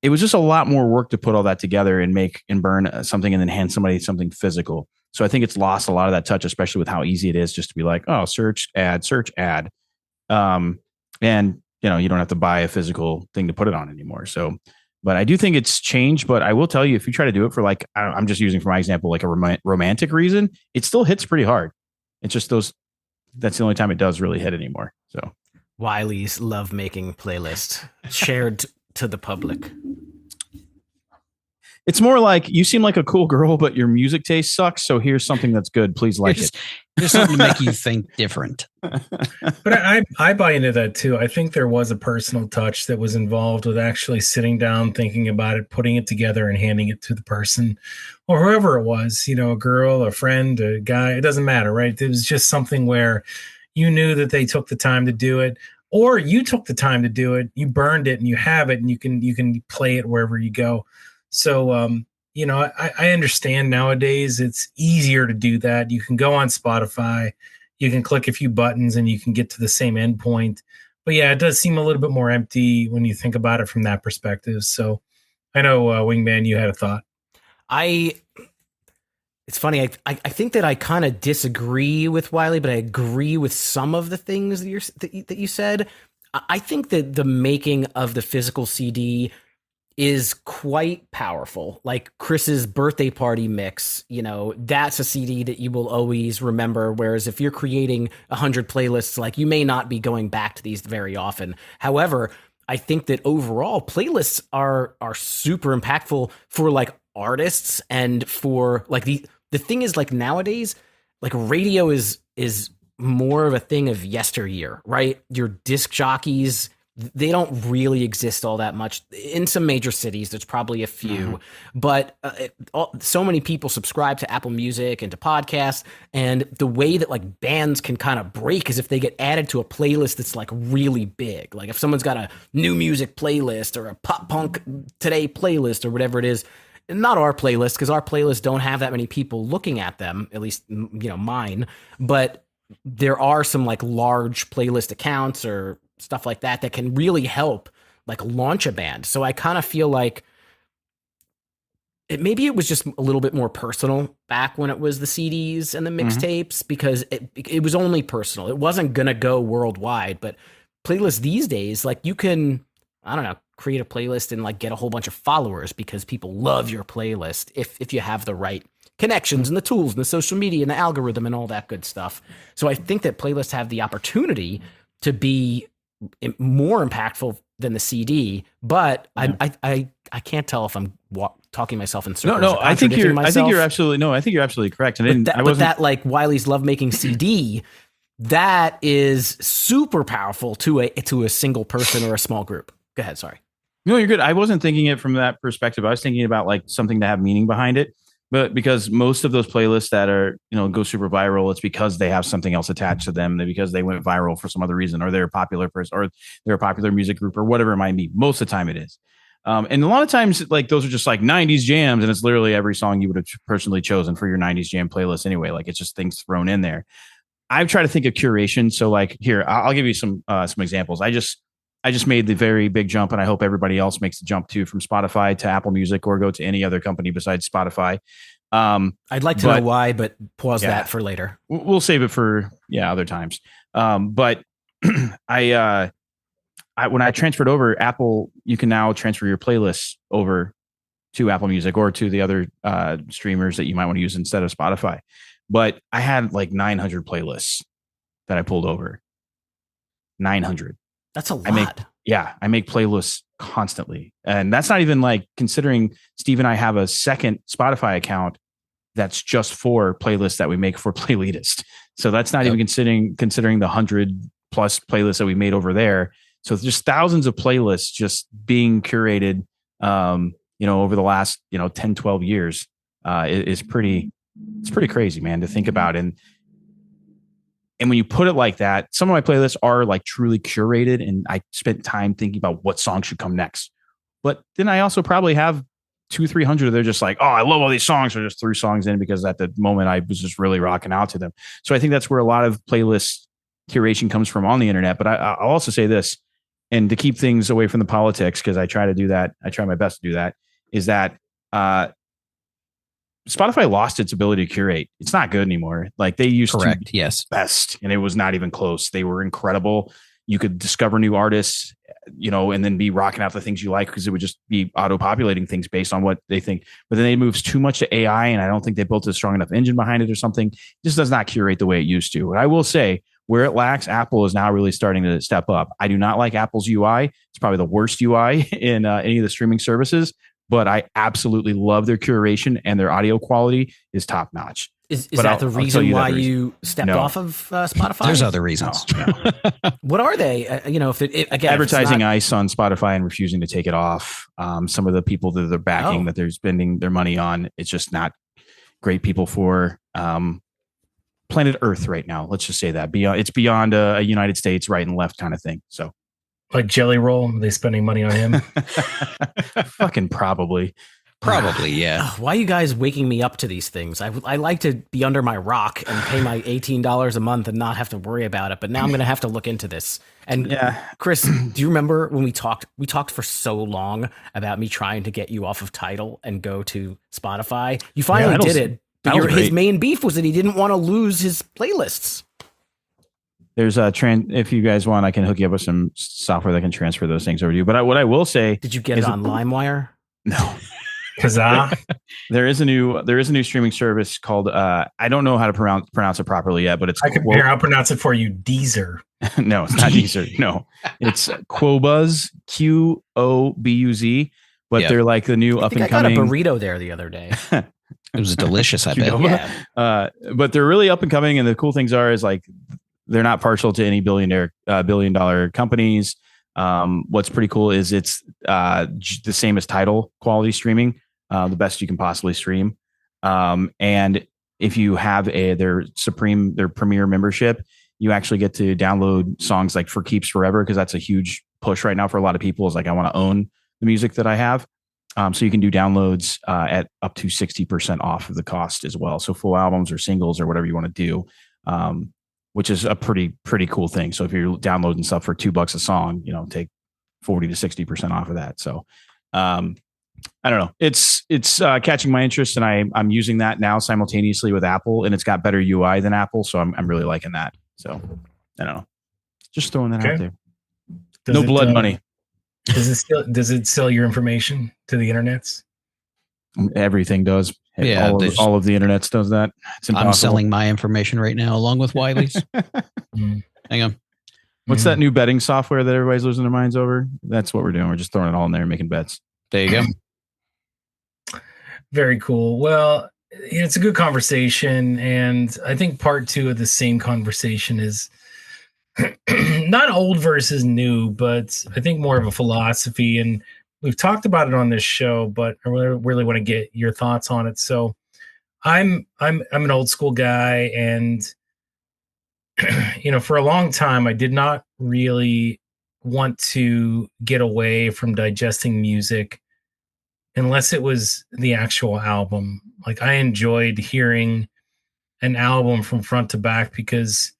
It was just a lot more work to put all that together and make and burn something and then hand somebody something physical. So I think it's lost a lot of that touch, especially with how easy it is just to be like, oh, search ad. And, you don't have to buy a physical thing to put it on anymore. So, but I do think it's changed. But I will tell you, if you try to do it for like, I'm just using for my example, like a romantic reason, it still hits pretty hard. It's just that's the only time it does really hit anymore. So Wiley's love making playlist shared to the public. It's more like you seem like a cool girl, but your music taste sucks. So here's something that's good. Please like it. There's something to make you think different. But I buy into that too. I think there was a personal touch that was involved with actually sitting down, thinking about it, putting it together and handing it to the person or whoever it was, a girl, a friend, a guy, it doesn't matter, right? It was just something where you knew that they took the time to do it, or you took the time to do it, you burned it and you have it and you can play it wherever you go. So, I understand nowadays it's easier to do that. You can go on Spotify, you can click a few buttons and you can get to the same endpoint. But yeah, it does seem a little bit more empty when you think about it from that perspective. So I know, Wingman, you had a thought. It's funny. I think that I kind of disagree with Wiley, but I agree with some of the things that you said. I think that the making of the physical CD is quite powerful. Like Chris's birthday party mix, that's a CD that you will always remember. Whereas if you're creating 100 playlists, like you may not be going back to these very often. However, I think that overall playlists are super impactful for like artists and for like the thing is like nowadays, like radio is more of a thing of yesteryear, right? Your disc jockeys, they don't really exist all that much. In some major cities, there's probably a few, but so many people subscribe to Apple Music and to podcasts, and the way that like bands can kind of break is if they get added to a playlist that's like really big. Like if someone's got a new music playlist or a pop punk today playlist or whatever it is, not our playlist, because our playlists don't have that many people looking at them, at least, mine, but there are some like large playlist accounts or stuff like that can really help like launch a band. So I kind of feel like maybe it was just a little bit more personal back when it was the CDs and the mixtapes, because it was only personal. It wasn't going to go worldwide, but playlists these days, like you can, I don't know, create a playlist and like get a whole bunch of followers because people love your playlist if you have the right connections and the tools and the social media and the algorithm and all that good stuff. So I think that playlists have the opportunity to be more impactful than the CD, but I can't tell if I'm talking myself in circles. No, I think you're absolutely correct. And but that like Wiley's love making CD, that is super powerful to a single person or a small group. Go ahead. Sorry. No, you're good. I wasn't thinking it from that perspective. I was thinking about like something to have meaning behind it. But because most of those playlists that are, go super viral, it's because they have something else attached to them, because they went viral for some other reason, or they're a popular person, or they're a popular music group, or whatever it might be. Most of the time it is. And a lot of times, like those are just like 90s jams, and it's literally every song you would have personally chosen for your 90s jam playlist anyway. Like it's just things thrown in there. I've tried to think of curation. So like here, I'll give you some examples. I just made the very big jump, and I hope everybody else makes the jump too, from Spotify to Apple Music, or go to any other company besides Spotify. I'd like to know why, but pause that for later. We'll save it for other times. But I when I transferred over, Apple, you can now transfer your playlists over to Apple Music or to the other streamers that you might want to use instead of Spotify. But I had like 900 playlists that I pulled over. 900. That's a lot. I make playlists constantly. And that's not even like considering Steve and I have a second Spotify account that's just for playlists that we make for Playlitest. So that's not even considering the 100 plus playlists that we made over there. So just thousands of playlists just being curated, over the last, 10, 12 years is pretty crazy, man, to think about. And when you put it like that, some of my playlists are like truly curated, and I spent time thinking about what song should come next. But then I also probably have 200-300. They're just like, oh, I love all these songs. So I just threw songs in because at the moment I was just really rocking out to them. So I think that's where a lot of playlist curation comes from on the internet. But I'll also say this, and to keep things away from the politics, because I try to do that. I try my best to do that. Is that Spotify lost its ability to curate. It's not good anymore. Like they used to be best, and it was not even close. They were incredible. You could discover new artists, and then be rocking out the things you like, because it would just be auto-populating things based on what they think. But then they moved too much to AI, and I don't think they built a strong enough engine behind it or something. It just does not curate the way it used to. And I will say, where it lacks, Apple is now really starting to step up. I do not like Apple's UI. It's probably the worst UI in any of the streaming services, but I absolutely love their curation, and their audio quality is top notch. Is that the reason why you stepped off of Spotify? There's other reasons. No. What are they? Again, advertising ICE on Spotify and refusing to take it off. Some of the people that they're backing, that they're spending their money on, it's just not great people for planet Earth right now. Let's just say that it's beyond a United States right and left kind of thing. So, like Jelly Roll, are they spending money on him? Fucking probably. Probably, yeah. Why are you guys waking me up to these things? I like to be under my rock and pay my $18 a month and not have to worry about it. But now I'm going to have to look into this. And Chris, do you remember when we talked? We talked for so long about me trying to get you off of Tidal and go to Spotify. You finally did it. But his main beef was that he didn't want to lose his playlists. There's if you guys want, I can hook you up with some software that can transfer those things over to you. But what I will say, did you get it on LimeWire? No. Kazaa. There is a new streaming service called I don't know how to pronounce it properly yet, but it's I'll pronounce it for you. Deezer. No, it's not Deezer. No, it's Qobuz, Qobuz. But they're like the new up and coming. I got a burrito there the other day. It was delicious, I bet. Yeah. But they're really up and coming, and the cool things are like they're not partial to any billion-dollar companies. What's pretty cool is it's the same as Tidal quality streaming, the best you can possibly stream. And if you have their premier membership, you actually get to download songs like for keeps forever, because that's a huge push right now for a lot of people. Is like, I want to own the music that I have. So you can do downloads at up to 60% off of the cost as well. So full albums or singles or whatever you want to do, which is a pretty cool thing. So if you're downloading stuff for $2 a song, take 40 to 60% off of that. So I don't know. It's catching my interest, and I'm using that now simultaneously with Apple, and it's got better UI than Apple. So I'm really liking that. So I don't know. Just throwing that out there. No blood money. Does it sell your information to the internets? Everything does. Yeah, all of the internets does that. It's impossible. I'm selling my information right now, along with Wiley's. Hang on. What's that new betting software that everybody's losing their minds over? That's what we're doing. We're just throwing it all in there and making bets. There you go. Very cool. Well, it's a good conversation, and I think part 2 of the same conversation is not old versus new, but I think more of a philosophy. And we've talked about it on this show, but I really want to get your thoughts on it. So I'm an old school guy, and for a long time I did not really want to get away from digesting music unless it was the actual album. Like, I enjoyed hearing an album from front to back because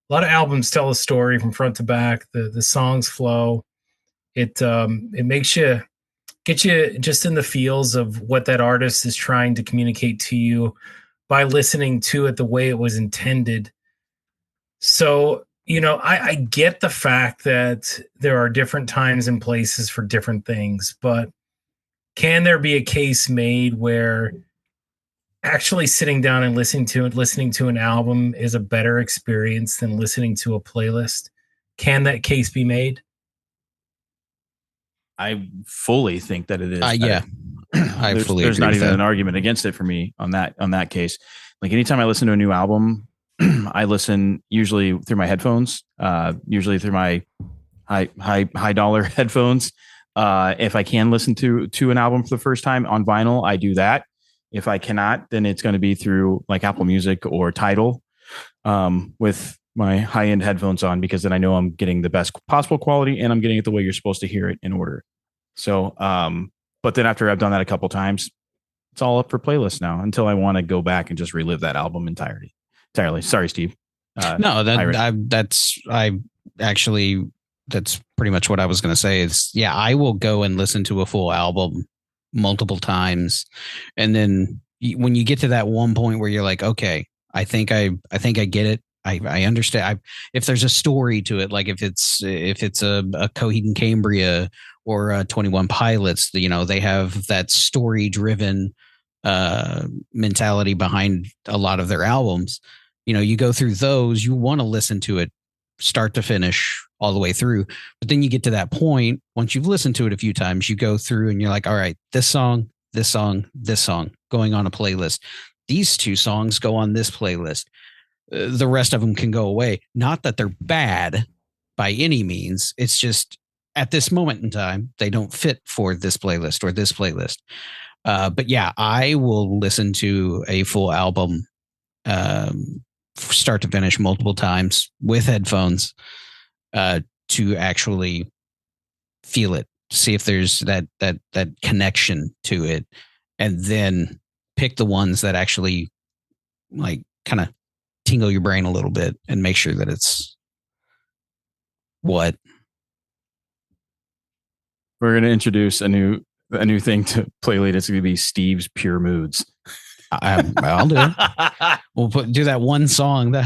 a lot of albums tell a story from front to back. The songs flow. It makes you get you just in the feels of what that artist is trying to communicate to you by listening to it the way it was intended. So, I get the fact that there are different times and places for different things, but can there be a case made where actually sitting down and listening to an album is a better experience than listening to a playlist? Can that case be made? I fully think that it is. Yeah, I fully there's agree not with even that. an argument against it for me on that case. Like anytime I listen to a new album, I listen usually through my headphones, usually through my high dollar headphones. If I can listen to an album for the first time on vinyl, I do that. If I cannot, then it's going to be through like Apple Music or Tidal, with my high end headphones on, because then I know I'm getting the best possible quality and I'm getting it the way you're supposed to hear it in order. So, but then after I've done that a couple times, it's all up for playlists now until I want to go back and just relive that album entirely. Sorry, Steve. No, that's pretty much what I was going to say is, yeah, I will go and listen to a full album multiple times. And then when you get to that one point where you're like, okay, I think I get it. I understand. If there's a story to it, like if it's a Coheed and Cambria or 21 Pilots, they have that story driven mentality behind a lot of their albums. You go through those, you want to listen to it start to finish all the way through. But then you get to that point, once you've listened to it a few times, you go through and you're like, all right, this song going on a playlist. These two songs go on this playlist. The rest of them can go away. Not that they're bad by any means. It's just at this moment in time, they don't fit for this playlist or this playlist. But yeah, I will listen to a full album start to finish multiple times with headphones to actually feel it, see if there's that connection to it, and then pick the ones that actually like kind of tingle your brain a little bit and make sure that it's what we're going to introduce a new thing to Playlitest. It's going to be Steve's Pure Moods. I'll do it. We'll do that one song. The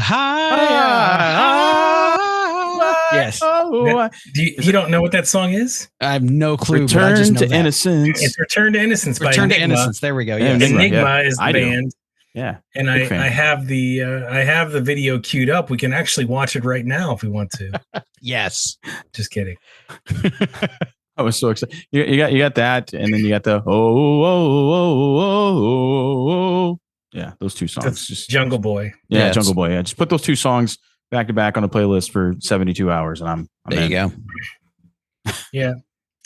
yes. You don't know what that song is? I have no clue. Return but I just know to that. Innocence. It's Return to Innocence by Return to Enigma. Innocence. There we go. Yeah, Yes. Enigma is the band. Yeah. And I have the video queued up. We can actually watch it right now if we want to. Yes. Just kidding. I was so excited. You got that, and then you got the oh. Yeah, those two songs. That's just Jungle Boy. Yeah, Jungle Boy. Yeah, just put those two songs back to back on a playlist for 72 hours, and I'm there. In. You go. Yeah,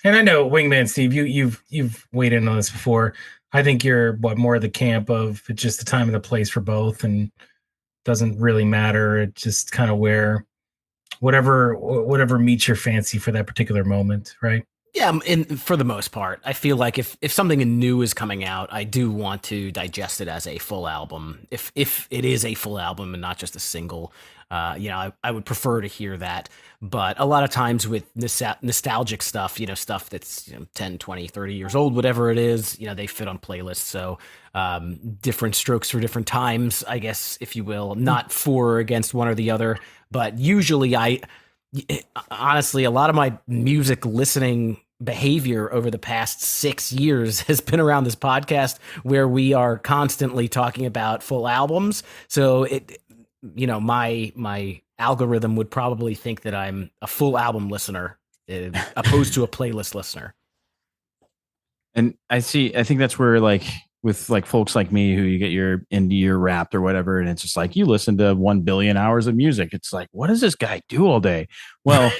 and I know Wingman Steve, you've weighed in on this before. I think you're more of the camp of it's just the time and the place for both, and doesn't really matter. It's just kind of where whatever meets your fancy for that particular moment, right? Yeah, for the most part, I feel like if something new is coming out, I do want to digest it as a full album. If it is a full album and not just a single, I would prefer to hear that. But a lot of times with nostalgic stuff, stuff that's 10, 20, 30 years old, whatever it is, they fit on playlists. So different strokes for different times, I guess, if you will, not for or against one or the other. But usually honestly, a lot of my music listening behavior over the past 6 years has been around this podcast where we are constantly talking about full albums. So my algorithm would probably think that I'm a full album listener opposed to a playlist listener. And I think that's where with folks like me who you get your indie or Wrapped or whatever, and it's just like you listen to 1 billion hours of music. It's like, what does this guy do all day? Well,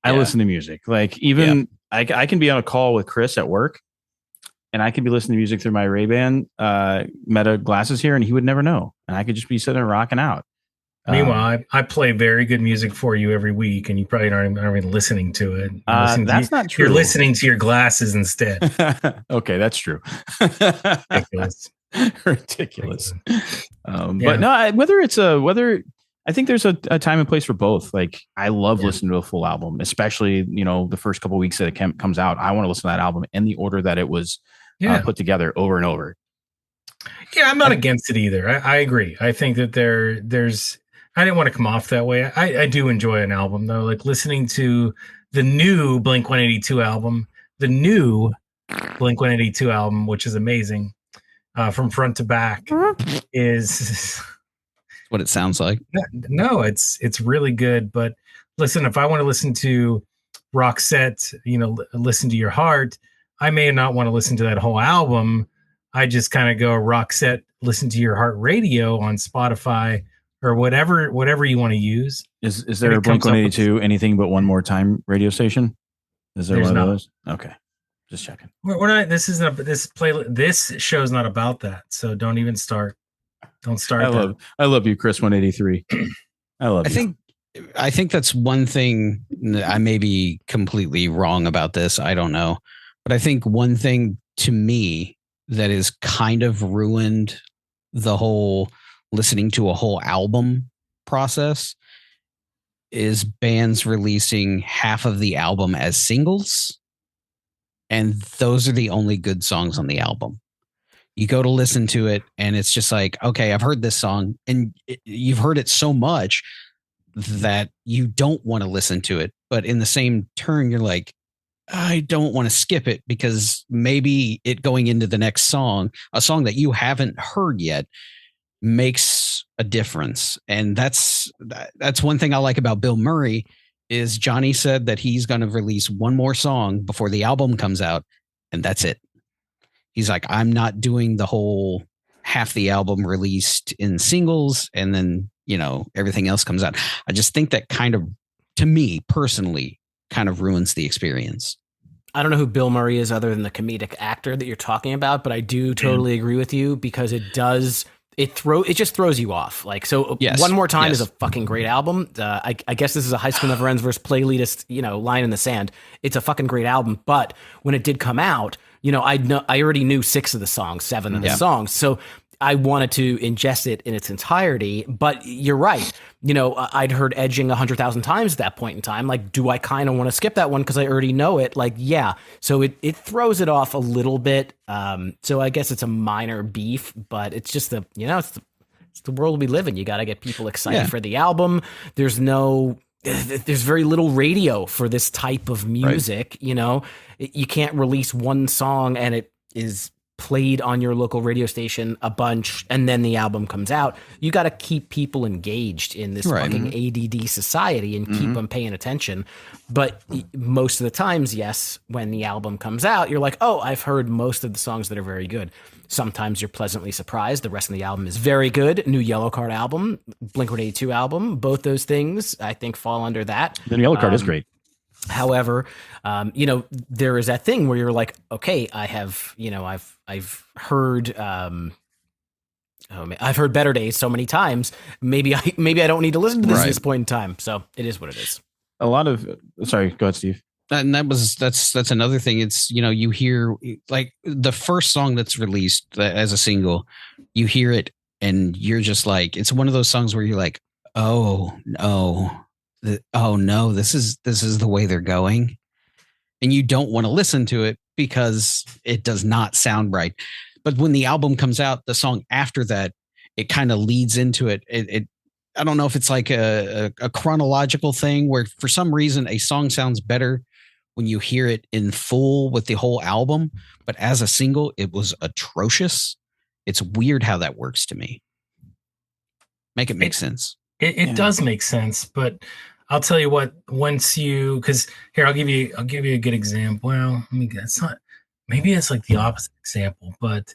I listen to music. Like even I can be on a call with Chris at work, and I could be listening to music through my Ray-Ban Meta glasses here, and he would never know. And I could just be sitting there rocking out. Meanwhile, I play very good music for you every week, and you probably aren't even listening to it. That's not true. You're listening to your glasses instead. Okay, that's true. Ridiculous. Ridiculous. But no, whether I think there's a time and place for both. Like, I love listening to a full album, especially, the first couple of weeks that it comes out. I want to listen to that album in the order that it was put together over and over. Yeah, I'm not against it either. I agree. I think that there's. I didn't want to come off that way. I do enjoy an album though, like listening to the new Blink-182 album, which is amazing, from front to back, is what it sounds like. No, it's really good. But listen, if I want to listen to Roxette, listen to your heart, I may not want to listen to that whole album. I just kind of go Roxette, listen to your heart radio on Spotify or whatever you want to use. Is there a Blink-182 anything but one more time radio station? Is there one of those? Okay, just checking. We're not. This isn't this show's not about that. So don't even start. Don't start. I love you, Chris 183. I love you. I think that's one thing. I may be completely wrong about this. I don't know, but I think one thing to me that is kind of ruined the whole listening to a whole album process is bands releasing half of the album as singles. And those are the only good songs on the album. You go to listen to it and it's just like, okay, I've heard this song, and you've heard it so much that you don't want to listen to it. But in the same turn, you're like, I don't want to skip it because maybe it going into the next song, a song that you haven't heard yet, makes a difference. And that's one thing I like about Bill Murray is Johnny said that he's going to release one more song before the album comes out, and that's it. He's like, I'm not doing the whole half the album released in singles and then, everything else comes out. I just think that kind of, to me personally, kind of ruins the experience. I don't know who Bill Murray is other than the comedic actor that you're talking about, but I do totally agree with you because it just throws you off. Like, so yes, One More Time yes. is a fucking great album. I guess this is a High School Never Ends versus Playlitest, line in the sand. It's a fucking great album. But when it did come out, I already knew 6 of the songs, 7 of the songs. So I wanted to ingest it in its entirety, but you're right. I'd heard Edging 100,000 times at that point in time. Like, do I kind of want to skip that one because I already know it? Like, yeah. So it throws it off a little bit. So I guess it's a minor beef, but it's just it's the world we live in. You got to get people excited for the album. There's very little radio for this type of music. Right. You can't release one song and it is played on your local radio station a bunch and then the album comes out. You got to keep people engaged in this fucking ADD society and keep them paying attention. But most of the times, yes, when the album comes out, you're like, oh, I've heard most of the songs that are very good. Sometimes you're pleasantly surprised. The rest of the album is very good. New Yellow Card album, Blink-182 album, both those things I think fall under that. The New Yellow Card is great. However, there is that thing where you're like, okay, I've heard, I've heard Better Days so many times. Maybe I don't need to listen to this at this point in time. So it is what it is. Sorry, go ahead, Steve. And that's another thing. It's, you hear like the first song that's released as a single, you hear it and you're just like, it's one of those songs where you're like, oh no, this is the way they're going. And you don't want to listen to it because it does not sound right. But when the album comes out, the song after that, it kind of leads into it. I don't know if it's like a chronological thing where for some reason a song sounds better when you hear it in full with the whole album, but as a single, it was atrocious. It's weird how that works to me. Make it make sense. It does make sense, but I'll tell you what, because here, I'll give you a good example. Well, maybe it's like the opposite example, but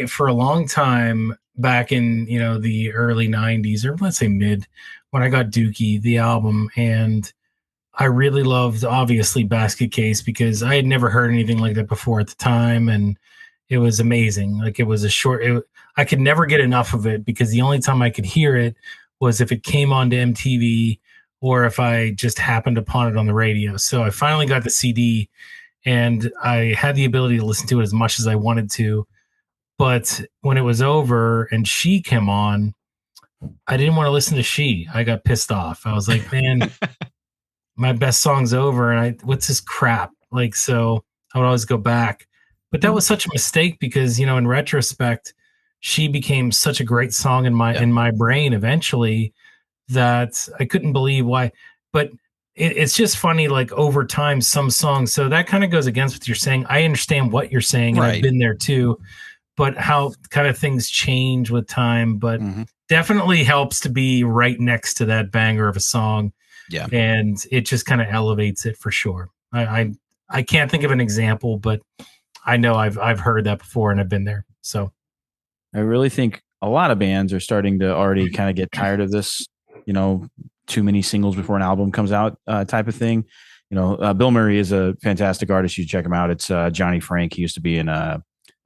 for a long time back in, the early 90s, or let's say mid, when I got Dookie, the album, and I really loved, obviously, Basket Case because I had never heard anything like that before at the time, and it was amazing. Like, it was I could never get enough of it because the only time I could hear it was if it came onto MTV or if I just happened upon it on the radio. So I finally got the CD, and I had the ability to listen to it as much as I wanted to. But when it was over and She came on, I didn't want to listen to She. I got pissed off. I was like, man, my best song's over, and what's this crap? Like, so I would always go back. But that was such a mistake because, you know, in retrospect, She became such a great song in my brain eventually that I couldn't believe why. But it's just funny, like over time, some songs. So that kind of goes against what you're saying. I understand what you're saying, and I've been there too. But how kind of things change with time. But definitely helps to be right next to that banger of a song. Yeah. And it just kind of elevates it for sure. I can't think of an example, but I know I've heard that before and I've been there. So I really think a lot of bands are starting to already kind of get tired of this, you know, too many singles before an album comes out type of thing. You know, Bill Murray is a fantastic artist. You check him out. It's Johnny Frank. He used to be in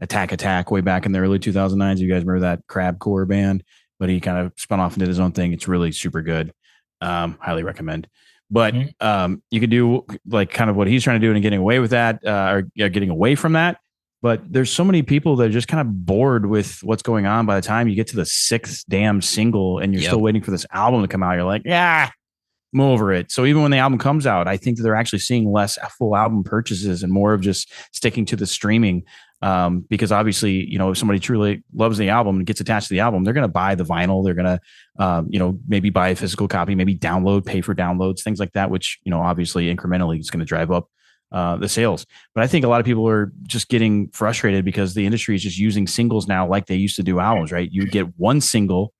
Attack way back in the early 2009s. You guys remember that crabcore band? But he kind of spun off and did his own thing. It's really super good. Highly recommend. But you could do like kind of what he's trying to do and getting away with that, or getting away from that. But there's so many people that are just kind of bored with what's going on by the time you get to the 6th damn single and you're still waiting for this album to come out. You're like, yeah, I'm over it. So even when the album comes out, I think that they're actually seeing less full album purchases and more of just sticking to the streaming. Because obviously, you know, if somebody truly loves the album and gets attached to the album, they're going to buy the vinyl. They're going to, you know, maybe buy a physical copy, maybe download, pay for downloads, things like that, which, you know, obviously incrementally is going to drive up the sales. But I think a lot of people are just getting frustrated because the industry is just using singles now like they used to do albums, right? You would get one single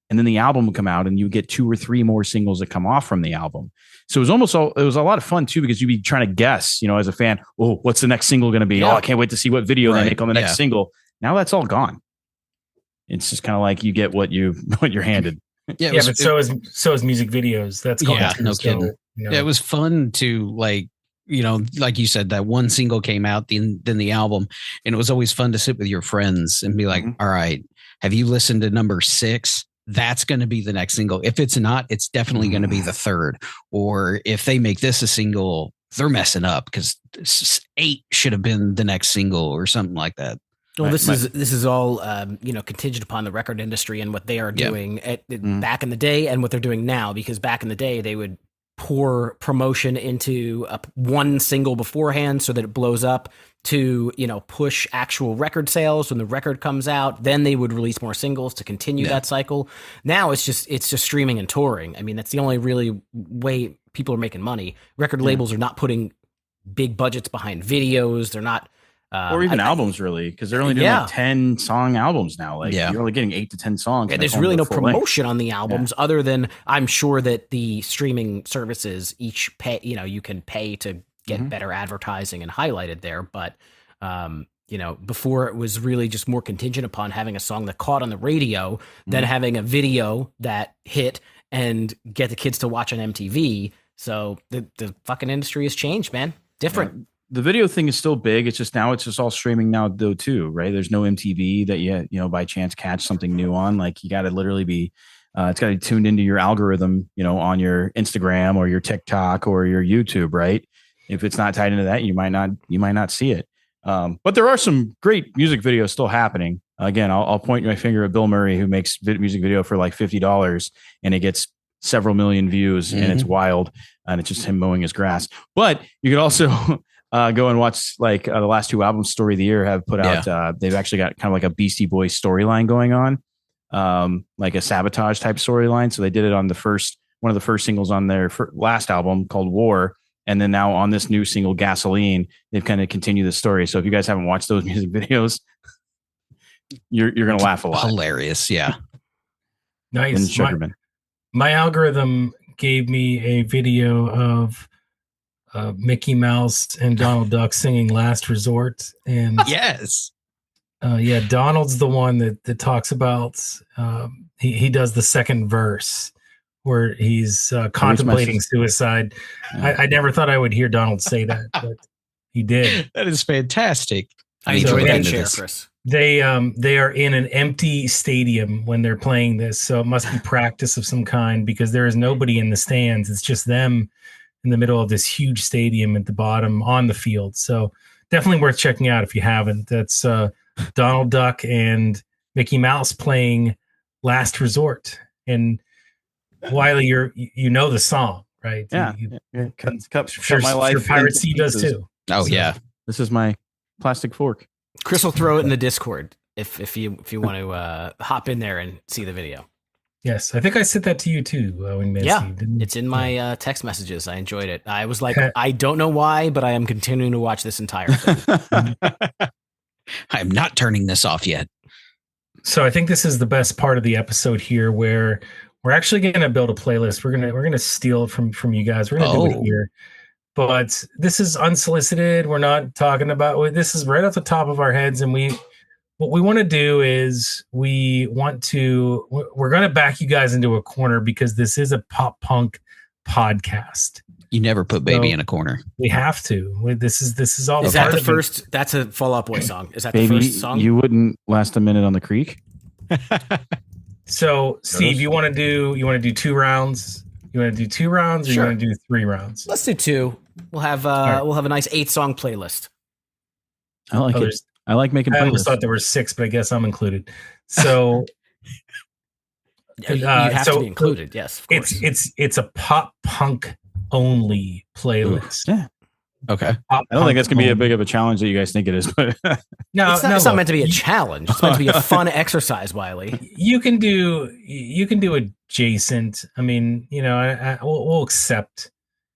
and then the album would come out and you would get 2 or 3 more singles that come off from the album. So it was a lot of fun too, because you'd be trying to guess, you know, as a fan, oh, what's the next single going to be? Yeah. Oh, I can't wait to see what video they make on the next single. Now that's all gone. It's just kind of like you get what you're handed. Yeah, but so is music videos. That's gone too, no kidding. You know. Yeah, it was fun to like, you know, like you said, that one single came out, then the album, and it was always fun to sit with your friends and be like, all right, have you listened to number 6? That's going to be the next single. If it's not, it's definitely going to be the 3rd. Or if they make this a single, they're messing up because 8 should have been the next single or something like that. Well, this is all you know, contingent upon the record industry and what they are doing back in the day and what they're doing now. Because back in the day, they would pour promotion into one single beforehand so that it blows up to, you know, push actual record sales when the record comes out. Then they would release more singles to continue that cycle. Now it's just streaming and touring. I mean, that's the only really way people are making money. Record labels are not putting big budgets behind videos. They're not or even albums, really, because they're only doing like 10 song albums now. Like you're only getting 8 to 10 songs. And there's really no promotion on the albums other than I'm sure that the streaming services each pay, you know, you can pay to get better advertising and highlighted there. But, you know, before it was really just more contingent upon having a song that caught on the radio than having a video that hit and get the kids to watch on MTV. So the fucking industry has changed, man. Different. Yeah. The video thing is still big. It's just now it's just all streaming now though too, right? There's no MTV that you know, by chance catch something new on. Like you got to literally be, it's got to be tuned into your algorithm, you know, on your Instagram or your TikTok or your YouTube, right? If it's not tied into that, you might not see it. But there are some great music videos still happening. Again, I'll point my finger at Bill Murray, who makes music video for like $50 and it gets several million views and it's wild. And it's just him mowing his grass. But you could also go and watch like the last 2 albums, Story of the Year, have put out. They've actually got kind of like a Beastie Boys storyline going on, like a Sabotage type storyline. So they did it on one of the first singles on their last album called War. And then now on this new single, Gasoline, they've kind of continued the story. So if you guys haven't watched those music videos, you're going to laugh a lot. Hilarious. Yeah. Nice. My algorithm gave me a video of Mickey Mouse and Donald Duck singing Last Resort. And yes. Donald's the one that talks about, he does the second verse where he's contemplating suicide. I never thought I would hear Donald say that, but he did. That is fantastic. I enjoyed that share, Chris. They are in an empty stadium when they're playing this, so it must be practice of some kind because there is nobody in the stands. It's just them in the middle of this huge stadium at the bottom on the field. So definitely worth checking out if you haven't. That's Donald Duck and Mickey Mouse playing Last Resort. And Wiley, you know the song, right? Yeah. Cut my life. Sure Pirate Sea does too. Oh, so, yeah. This is my plastic fork. Chris will throw it in the Discord if you want to hop in there and see the video. Yes, I think I sent that to you too, Wingman yeah, Steve, it's in my text messages. I enjoyed it. I was like, I don't know why, but I am continuing to watch this entire thing. I'm not turning this off yet. So I think this is the best part of the episode here, where we're actually going to build a playlist. We're gonna steal it from you guys. We're gonna do it here. But this is unsolicited. We're not talking about this is right off the top of our heads. And what we want to do is we're going to back you guys into a corner because this is a pop punk podcast. You never put Baby in a corner. We have to. This is all. Is that the first? That's a Fall Out Boy song. Is that Baby, the first song? You wouldn't last a minute on the creek. So Steve, you want to do 2 rounds? You want to do 2 rounds, or sure. You want to do 3 rounds? Let's do 2. We'll have a nice 8-song playlist. I like it. I like making. I always thought there were 6, but I guess I'm included. So you have to be included. Yes, of course. It's a pop punk only playlist. Yeah. Okay. I don't think that's gonna be a big of a challenge that you guys think it is, but no, it's not meant to be a challenge. It's meant to be a fun exercise, Wiley. You can do adjacent. I mean, we'll accept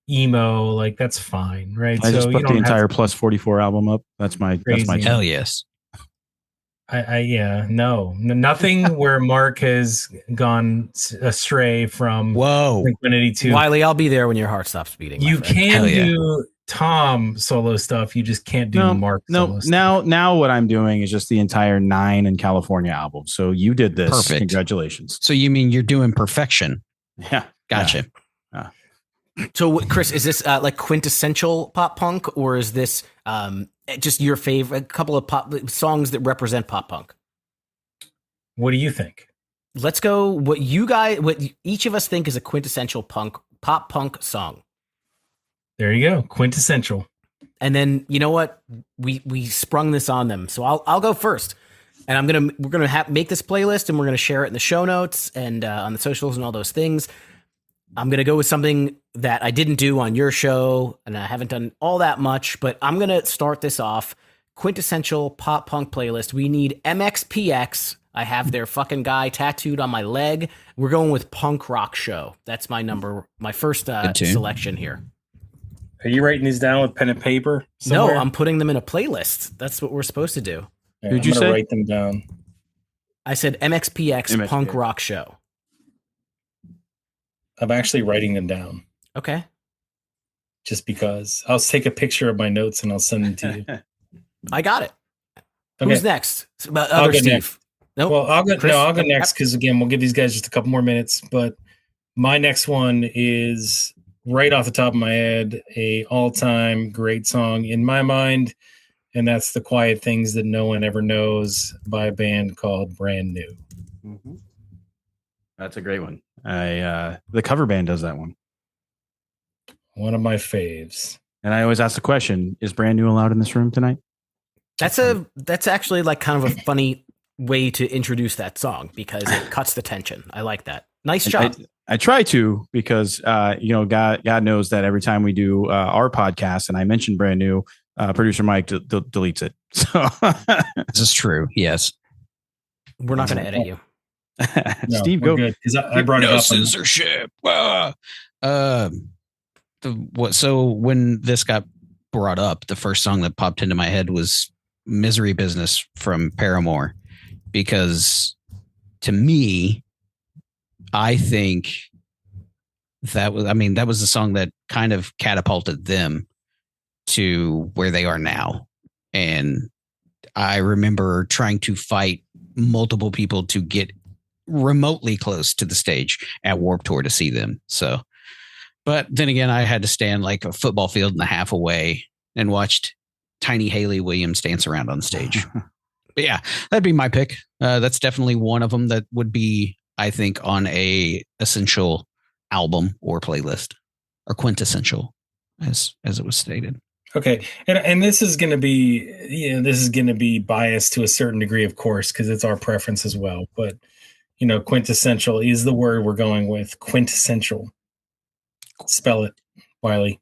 emo, like that's fine, right? I just put the entire Plus 44 album up. That's my hell yes. Nothing where Mark has gone astray from Blink-182. Wiley, I'll be there when your heart stops beating. You can do Tom solo stuff. You just can't do Mark solo stuff. Now what I'm doing is just the entire 9 and California album. So you did this. Perfect. Congratulations. So you mean you're doing Perfection? Yeah. Gotcha. Yeah. So Chris, is this like quintessential pop punk, or is this just your favorite, a couple of pop songs that represent pop punk? What do you think? Let's go what each of us think is a quintessential pop punk song. There you go. Quintessential. And then, you know what? We sprung this on them. So I'll go first. And we're going to make this playlist, and we're going to share it in the show notes and on the socials and all those things. I'm going to go with something that I didn't do on your show, and I haven't done all that much, but I'm going to start this off. Quintessential pop punk playlist. We need MXPX. I have their fucking guy tattooed on my leg. We're going with Punk Rock Show. That's my first selection here. Are you writing these down with pen and paper somewhere? No, I'm putting them in a playlist. That's what we're supposed to do. Yeah, Who'd you say? Write them down. I said MXPX Punk Rock Show. I'm actually writing them down. Okay. Just because. I'll take a picture of my notes and I'll send them to you. I got it. Okay. Who's next? I'll go Steve. Next. Nope. Well, I'll go next because again, we'll give these guys just a couple more minutes. But my next one is right off the top of my head, a all-time great song in my mind, and that's "The Quiet Things That No One Ever Knows" by a band called Brand New. Mm-hmm. That's a great one. The cover band does that one. One of my faves. And I always ask the question: is Brand New allowed in this room tonight? That's actually like kind of a funny way to introduce that song because it cuts the tension. I like that. Nice job. I try to because God knows that every time we do our podcast and I mention Brand New, producer Mike deletes it. So this is true. Yes, we're not going to edit you. No, Steve, go. Because I brought it up. Censorship. So when this got brought up, the first song that popped into my head was "Misery Business" from Paramore, because to me, I think that was the song that kind of catapulted them to where they are now. And I remember trying to fight multiple people to get remotely close to the stage at Warped Tour to see them. So, but then again, I had to stand like a football field and a half away and watched Tiny Haley Williams dance around on stage. But yeah, that'd be my pick. That's definitely one of them that would be, I think, on a essential album or playlist, or quintessential, as it was stated. Okay, and this is going to be, this is going to be biased to a certain degree, of course, because it's our preference as well. But quintessential is the word we're going with. Quintessential. Spell it, Wiley.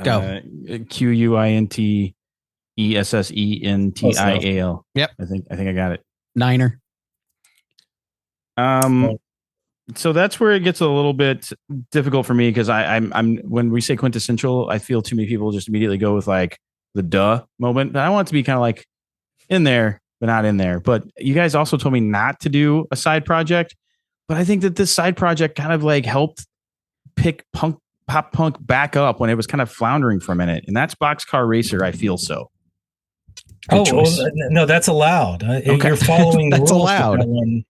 Go. QUINTESSENTIAL. Yep. I think I got it. Niner. So that's where it gets a little bit difficult for me, because I'm when we say quintessential, I feel too many people just immediately go with like the duh moment. But I want it to be kind of like in there, but not in there. But you guys also told me not to do a side project. But I think that this side project kind of like helped pick pop punk back up when it was kind of floundering for a minute. And that's Boxcar Racer, I Feel So. No, that's allowed. Okay. You're following the That's rules. allowed. That one.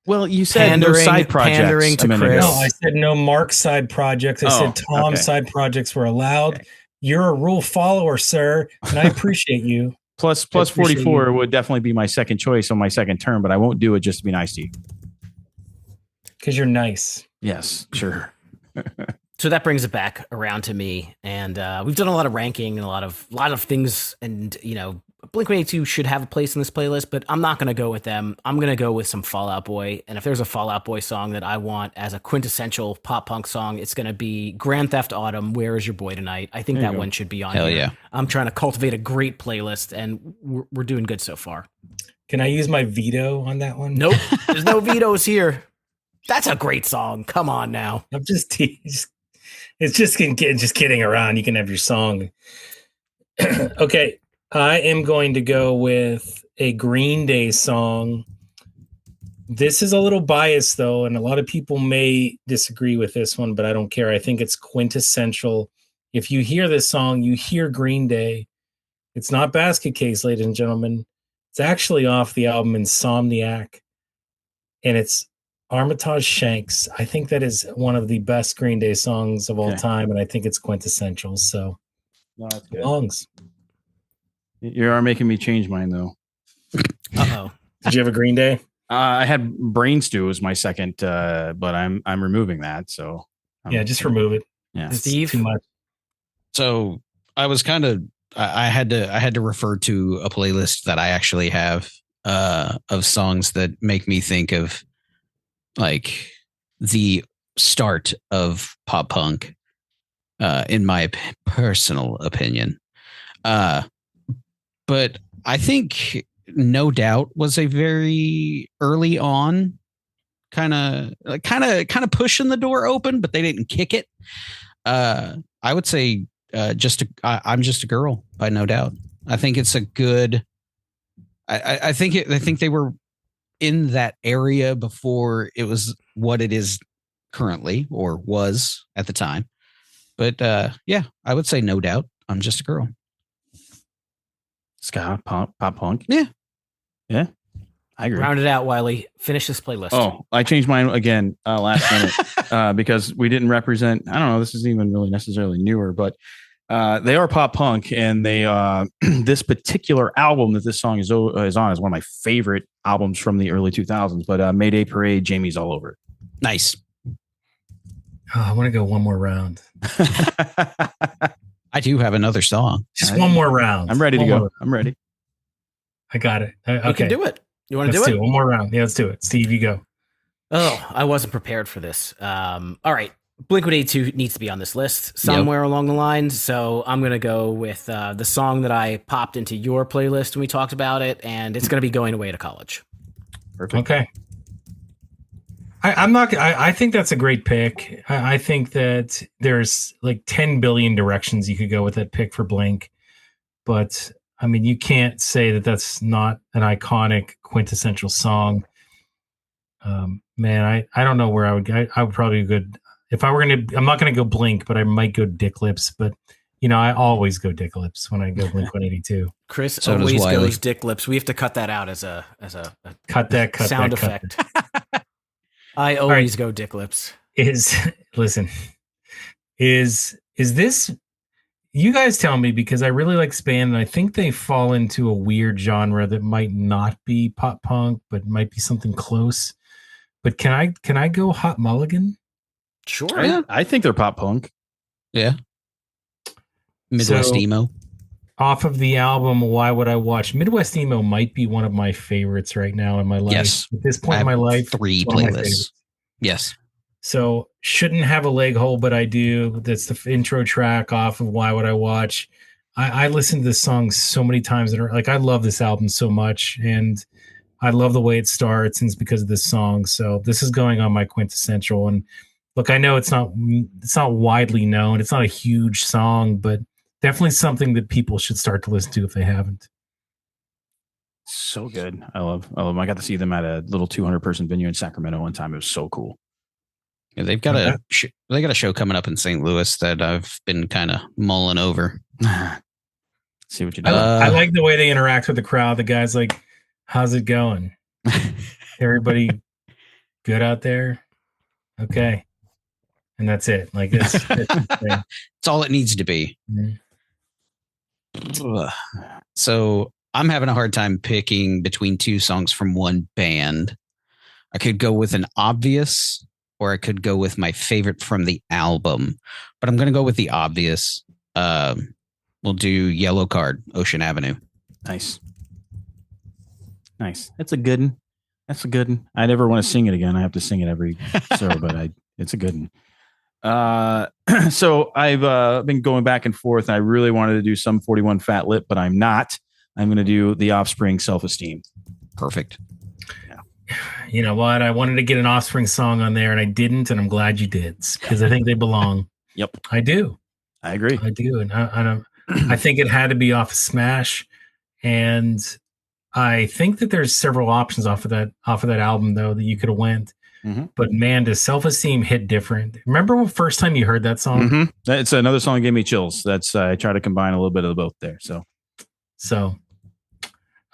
Well, you said no side projects. Pandering to Chris. No, I said no Mark side projects. I said Tom's side projects were allowed. Okay. You're a rule follower, sir, and I appreciate you. Plus 44 would definitely be my second choice on my second term, but I won't do it just to be nice to you. Because you're nice. Yes, sure. So that brings it back around to me, and we've done a lot of ranking and a lot of things, and Blink-182 should have a place in this playlist, but I'm not going to go with them. I'm going to go with some Fall Out Boy, and if there's a Fall Out Boy song that I want as a quintessential pop punk song, it's going to be Grand Theft Autumn, Where Is Your Boy Tonight? I think that one should be on Hell here. Yeah. I'm trying to cultivate a great playlist, and we're doing good so far. Can I use my veto on that one? Nope. There's no vetoes here. That's a great song. Come on now. I'm just teasing. It's just kidding around. You can have your song. Okay. I am going to go with a Green Day song. This is a little biased, though, and a lot of people may disagree with this one, but I don't care. I think it's quintessential. If you hear this song, you hear Green Day. It's not Basket Case, ladies and gentlemen. It's actually off the album Insomniac, and it's Armitage Shanks. I think that is one of the best Green Day songs of all time, and I think it's quintessential. So, songs. You are making me change mine, though. Uh-oh. Did you have a Green Day? I had Brain Stew as my second, but I'm removing that. So just remove it. Yeah, it's Steve. Too much. So I was I had to refer to a playlist that I actually have of songs that make me think of like the start of pop punk, in my personal opinion. But I think No Doubt was a very early on kind of pushing the door open, but they didn't kick it. I would say I'm Just a Girl by No Doubt. I think it's a good. I think they were in that area before it was what it is currently, or was at the time. But I would say No Doubt, I'm Just a Girl. Ska, pop punk. Yeah. I agree. Round it out, Wiley. Finish this playlist. Oh, I changed mine again last minute because we didn't represent. I don't know. This isn't even really necessarily newer, but they are pop punk, and they this particular album that this song is on is one of my favorite albums from the early 2000s. But Mayday Parade, Jamie's All Over. Nice. Oh, I want to go one more round. I do have another song. Just one more round. I'm ready to go. I'm ready. I got it. Okay. You can do it. You want to do Let's it? One more round. Yeah, let's do it. Steve, you go. Oh, I wasn't prepared for this. All right. Blink-182 needs to be on this list somewhere along the line. So I'm going to go with the song that I popped into your playlist when we talked about it, and it's going to be Going Away to College. Perfect. Okay. I think that's a great pick. I think that there's like 10 billion directions you could go with that pick for Blink. But, I mean, you can't say that that's not an iconic, quintessential song. Man, I don't know where I would go. I would probably go. If I were going to, I'm not going to go Blink, but I might go Dick Lips. But, I always go Dick Lips when I go Blink-182. Chris always goes Dick Lips. We have to cut that out as a cut sound that, effect. I always go Dick Lips. Is this You guys tell me, because I really like this band, and I think they fall into a weird genre that might not be pop punk, but might be something close. But can I go Hot Mulligan? Sure. I think they're pop punk. Yeah. Midwest So- emo. Off of the album Why Would I Watch? Midwest Emo might be one of my favorites right now in my life. Yes. At this point I in my have life, 3 it's one of my playlists. favorites. Yes. So shouldn't have a leg hole, but I do. That's the intro track off of Why Would I Watch? I listened to this song so many times, and like I love this album so much, and I love the way it starts, and it's because of this song. So this is going on my quintessential. And look, I know it's not widely known. It's not a huge song, but definitely something that people should start to listen to if they haven't. So good. I love them. I got to see them at a little 200-person venue in Sacramento one time. It was so cool. Yeah, they've got they got a show coming up in St. Louis that I've been kind of mulling over. See what you I, do. I like the way they interact with the crowd. The guy's like, "How's it going? Everybody good out there? Okay." And that's it. Like it's It's all it needs to be. Ugh. So I'm having a hard time picking between 2 songs from one band. I could go with an obvious, or I could go with my favorite from the album. But I'm going to go with the obvious. We'll do Yellow Card, Ocean Avenue. Nice. That's a good one. I never want to sing it again. I have to sing it every show, but it's a good one. So I've been going back and forth. And I really wanted to do some 41 Fat Lip, but I'm not. I'm going to do The Offspring, Self-Esteem. Perfect. You know what? I wanted to get an Offspring song on there, and I didn't, and I'm glad you did, because I think they belong. Yep. I do. I agree. I do, and I think it had to be off of Smash, and I think that there's several options off of that album though that you could have went. Mm-hmm. But man, does Self-Esteem hit different? Remember the first time you heard that song? Mm-hmm. It's another song that gave me chills. That's I try to combine a little bit of both there. So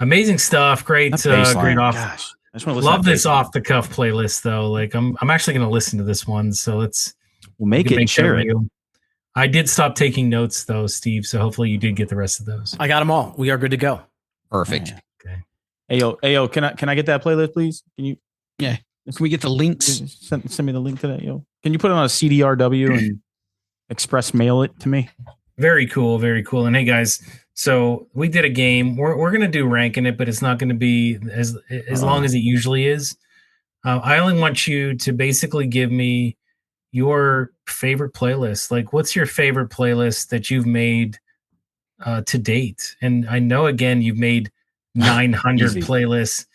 amazing stuff. Great, great off. Gosh, I just want to listen Love to this bass off the cuff playlist though. Like I'm actually going to listen to this one. So we'll make it and share it. I did stop taking notes though, Steve. So hopefully you did get the rest of those. I got them all. We are good to go. Perfect. Okay. Ayo, can I get that playlist, please? Can you? Yeah. Can we get the links? Send me the link to that, yo. Can you put it on a CDRW and express mail it to me? Very cool, very cool. And hey guys, so we did a game. We're gonna do ranking it, but it's not gonna be as long as it usually is. I only want you to basically give me your favorite playlist. Like, what's your favorite playlist that you've made to date? And I know again you've made 900 playlists,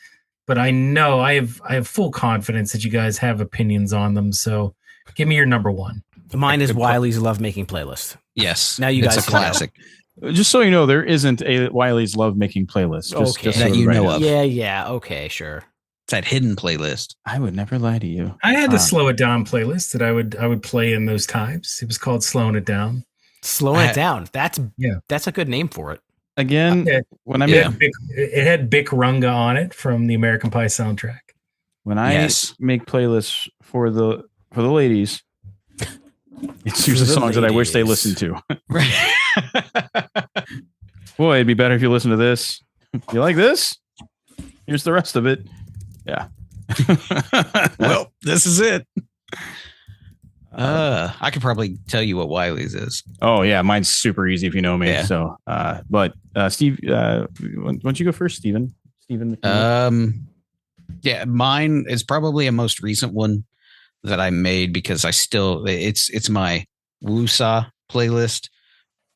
but I know I have full confidence that you guys have opinions on them. So give me your number one. Mine is Wiley's Love Making Playlist. Yes. Now you it's guys a classic. Just so you know, there isn't a Wiley's Love Making playlist. Okay. Just That so you everybody know knows. of. Yeah. Okay, sure. It's that hidden playlist. I would never lie to you. I had the Slow It Down playlist that I would play in those times. It was called Slowing It Down. Slowing it down. That's a good name for it. Again, when I It had Bic Runga on it from the American Pie soundtrack. when I make playlists for the ladies, it's usually songs that I wish they listened to. Boy, it'd be better if you listen to this. You like this? Here's the rest of it. Yeah. Well, this is it. I could probably tell you what Wiley's is. Oh yeah, mine's super easy if you know me. Yeah. So, but Steve, why don't you go first, Steven? Yeah, mine is probably a most recent one that I made because it's my Woosah playlist,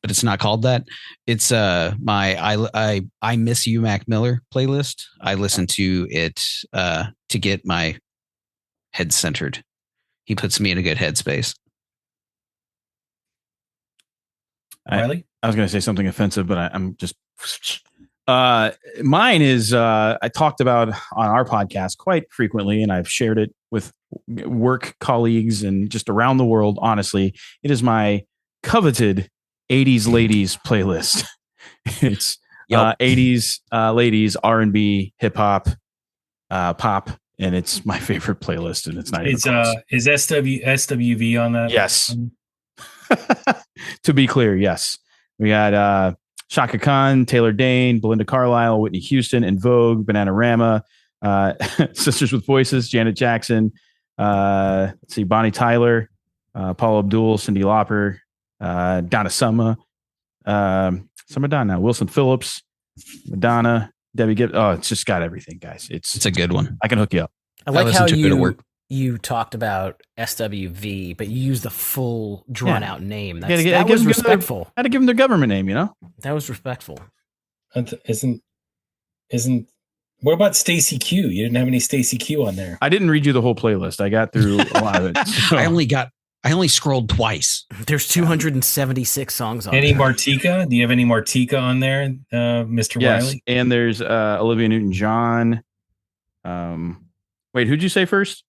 but it's not called that. It's my I Miss You Mac Miller playlist. I listen to it to get my head centered. He puts me in a good headspace. Riley? I was going to say something offensive, but I'm just. Mine is I talked about on our podcast quite frequently, and I've shared it with work colleagues and just around the world. Honestly, it is my coveted 80s ladies playlist. It's 80s ladies, R&B, hip hop, pop, and it's my favorite playlist. And it's not. Is SWV on that? Yes. To be clear, yes. We got Shaka Khan, Taylor Dane, Belinda Carlisle, Whitney Houston, In Vogue, Bananarama, Sisters with Voices, Janet Jackson. Let's see, Bonnie Tyler, Paula Abdul, Cyndi Lauper, Donna Summer, Madonna, Wilson Phillips, Madonna, Debbie Gibbs. Oh, it's just got everything, guys. It's a good one. I can hook you up. I like how you talked about SWV, but you used the full drawn out name. That was respectful. I had to give them their government name, you know? That was respectful. Isn't what about Stacy Q? You didn't have any Stacy Q on there. I didn't read you the whole playlist. I got through a lot of it. So. I only scrolled twice. There's 276 songs on Any there. Martika? Do you have any Martika on there, Mr. Yes, Wiley? and there's Olivia Newton-John. Wait, who'd you say first?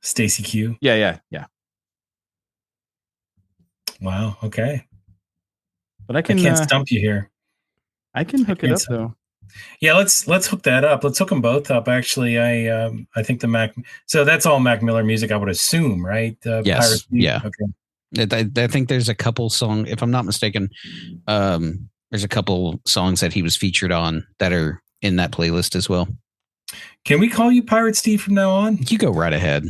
Stacy Q. Yeah. Wow. Okay. But I can't stump you here. I can hook it up though. Yeah, let's hook that up. Let's hook them both up. Actually, I think the Mac. So that's all Mac Miller music, I would assume, right? Yes. Yeah. Okay. I think there's a couple songs, if I'm not mistaken. There's a couple songs that he was featured on that are in that playlist as well. Can we call you Pirate Steve from now on? You go right ahead.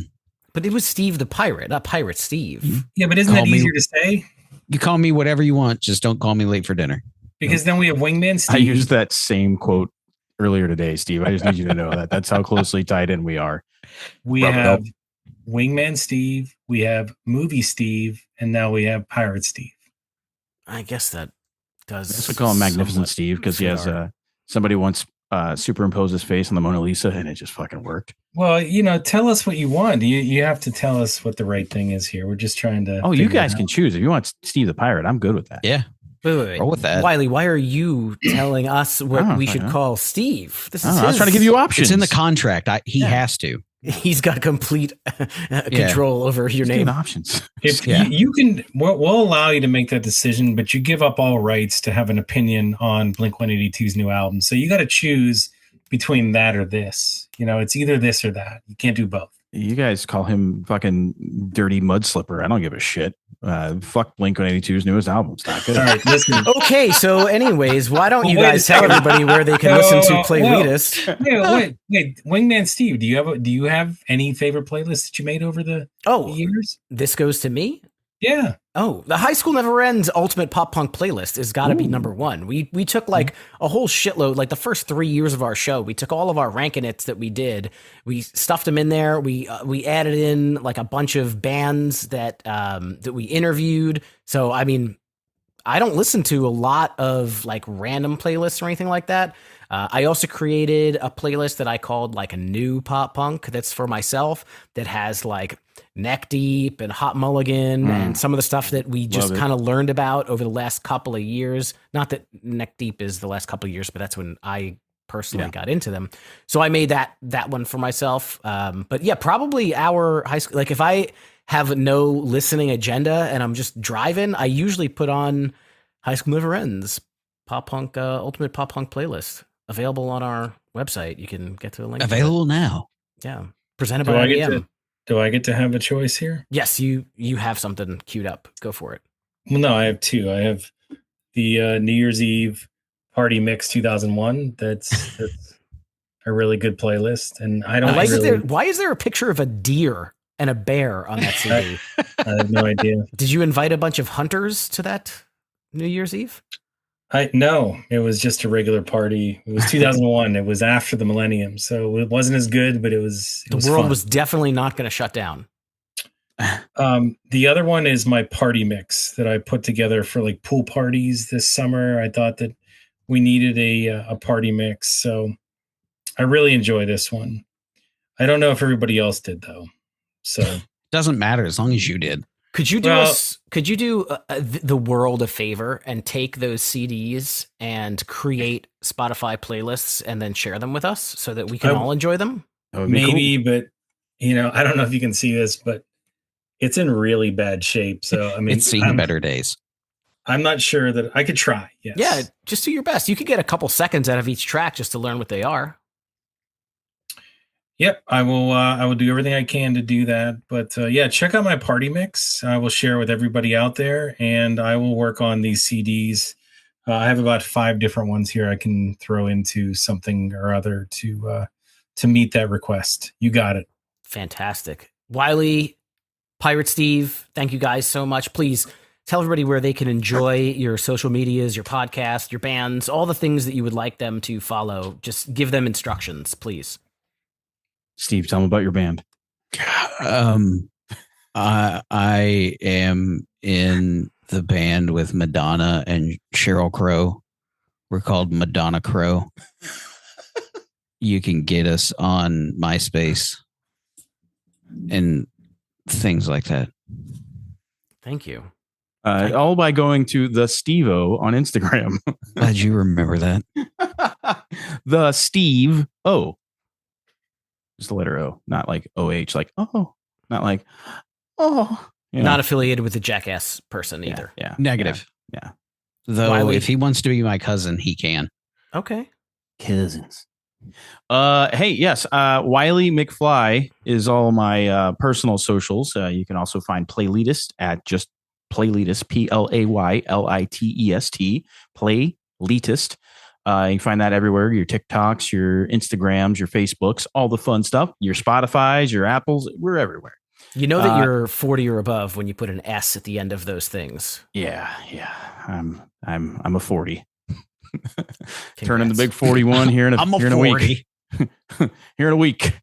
But it was Steve the Pirate, not Pirate Steve. Yeah, but isn't that easier to say? You call me whatever you want. Just don't call me late for dinner. Because then we have Wingman Steve. I used that same quote earlier today, Steve. I just need you to know that. That's how closely tied in we are. We have Wingman Steve, we have Movie Steve, and now we have Pirate Steve. I guess that does. I guess we call him Magnificent Steve because he has somebody once superimposed his face on the Mona Lisa and it just fucking worked. Well, tell us what you want. You have to tell us what the right thing is here. We're just trying to. Oh, you guys can choose. If you want Steve the Pirate, I'm good with that. Yeah. Wait. Roll with that. Wiley, why are you telling us what we should call Steve? This is I was trying to give you options. It's in the contract. He has to. He's got complete control over your name. Options. If you can, we'll allow you to make that decision, but you give up all rights to have an opinion on Blink-182's new album. So you got to choose between that or this. It's either this or that. You can't do both. You guys call him fucking dirty mud slipper. I don't give a shit. Fuck Blink-182's newest album. It's not good. All right, listen. Okay, so anyways, why don't you guys tell everybody where they can listen to Playlitest? Wait, Wingman Steve, do you have any favorite playlists that you made over the years? This goes to me? Yeah. Oh, the High School Never Ends Ultimate Pop Punk Playlist has got to be number one. We took like a whole shitload, like the first 3 years of our show. We took all of our rankin' that we did, we stuffed them in there. We added in like a bunch of bands that we interviewed. So I mean, I don't listen to a lot of like random playlists or anything like that. I also created a playlist that I called like a new pop punk that's for myself that has like Neck Deep and Hot Mulligan and some of the stuff that we just kind of learned about over the last couple of years. Not that Neck Deep is the last couple of years, but that's when I personally got into them. So I made that one for myself. But yeah, probably our high school, like if I have no listening agenda and I'm just driving, I usually put on High School Never Ends Pop Punk Ultimate Pop Punk Playlist, available on our website. You can get to the link. Available now. Yeah. Presented by IBM. Do I get to have a choice here? Yes, you have something queued up. Go for it. Well, no, I have two. I have the New Year's Eve Party Mix 2001. That's a really good playlist, and I don't. Why is there a picture of a deer and a bear on that CD? I have no idea. Did you invite a bunch of hunters to that New Year's Eve? No, it was just a regular party. It was 2001. It was after the millennium, so it wasn't as good, but it was. The world was definitely not going to shut down. The other one is my party mix that I put together for like pool parties this summer. I thought that we needed a party mix, so I really enjoy this one. I don't know if everybody else did though, so doesn't matter as long as you did. Could you do the world a favor and take those CDs and create Spotify playlists and then share them with us so that we can all enjoy them? Maybe, cool. But I don't know if you can see this, but it's in really bad shape. So I mean, it's seen better days. I'm not sure that I could try. Yes. Yeah, just do your best. You could get a couple seconds out of each track just to learn what they are. Yep, I will. I will do everything I can to do that. But yeah, check out my party mix. I will share with everybody out there, and I will work on these CDs. I have about 5 different ones here I can throw into something or other to meet that request. You got it. Fantastic. Wiley, Pirate Steve, thank you guys so much. Please tell everybody where they can enjoy your social medias, your podcast, your bands, all the things that you would like them to follow. Just give them instructions, please. Steve, tell them about your band. I am in the band with Madonna and Sheryl Crow. We're called Madonna Crow. You can get us on MySpace and things like that. Thank you. All by going to the Steve-O on Instagram. Glad you remember that. The Steve O. Just the letter O, not like OH, like oh, not like oh. Not affiliated with the Jackass person either. Yeah. Negative. Yeah. Though Wiley. if he wants to be my cousin, he can. Okay. Cousins. Hey, yes. Wiley McFly is all my personal socials. You can also find Playlitest at just Playlitest, Playlitest, Playlitest. You can find that everywhere. Your TikToks, your Instagrams, your Facebooks, all the fun stuff. Your Spotify's, your Apples. We're everywhere. You know that you're 40 or above when you put an S at the end of those things. Yeah. I'm a 40. Turning the Congrats. big 41 here in a, I'm a here in a 40. week. Here in a week.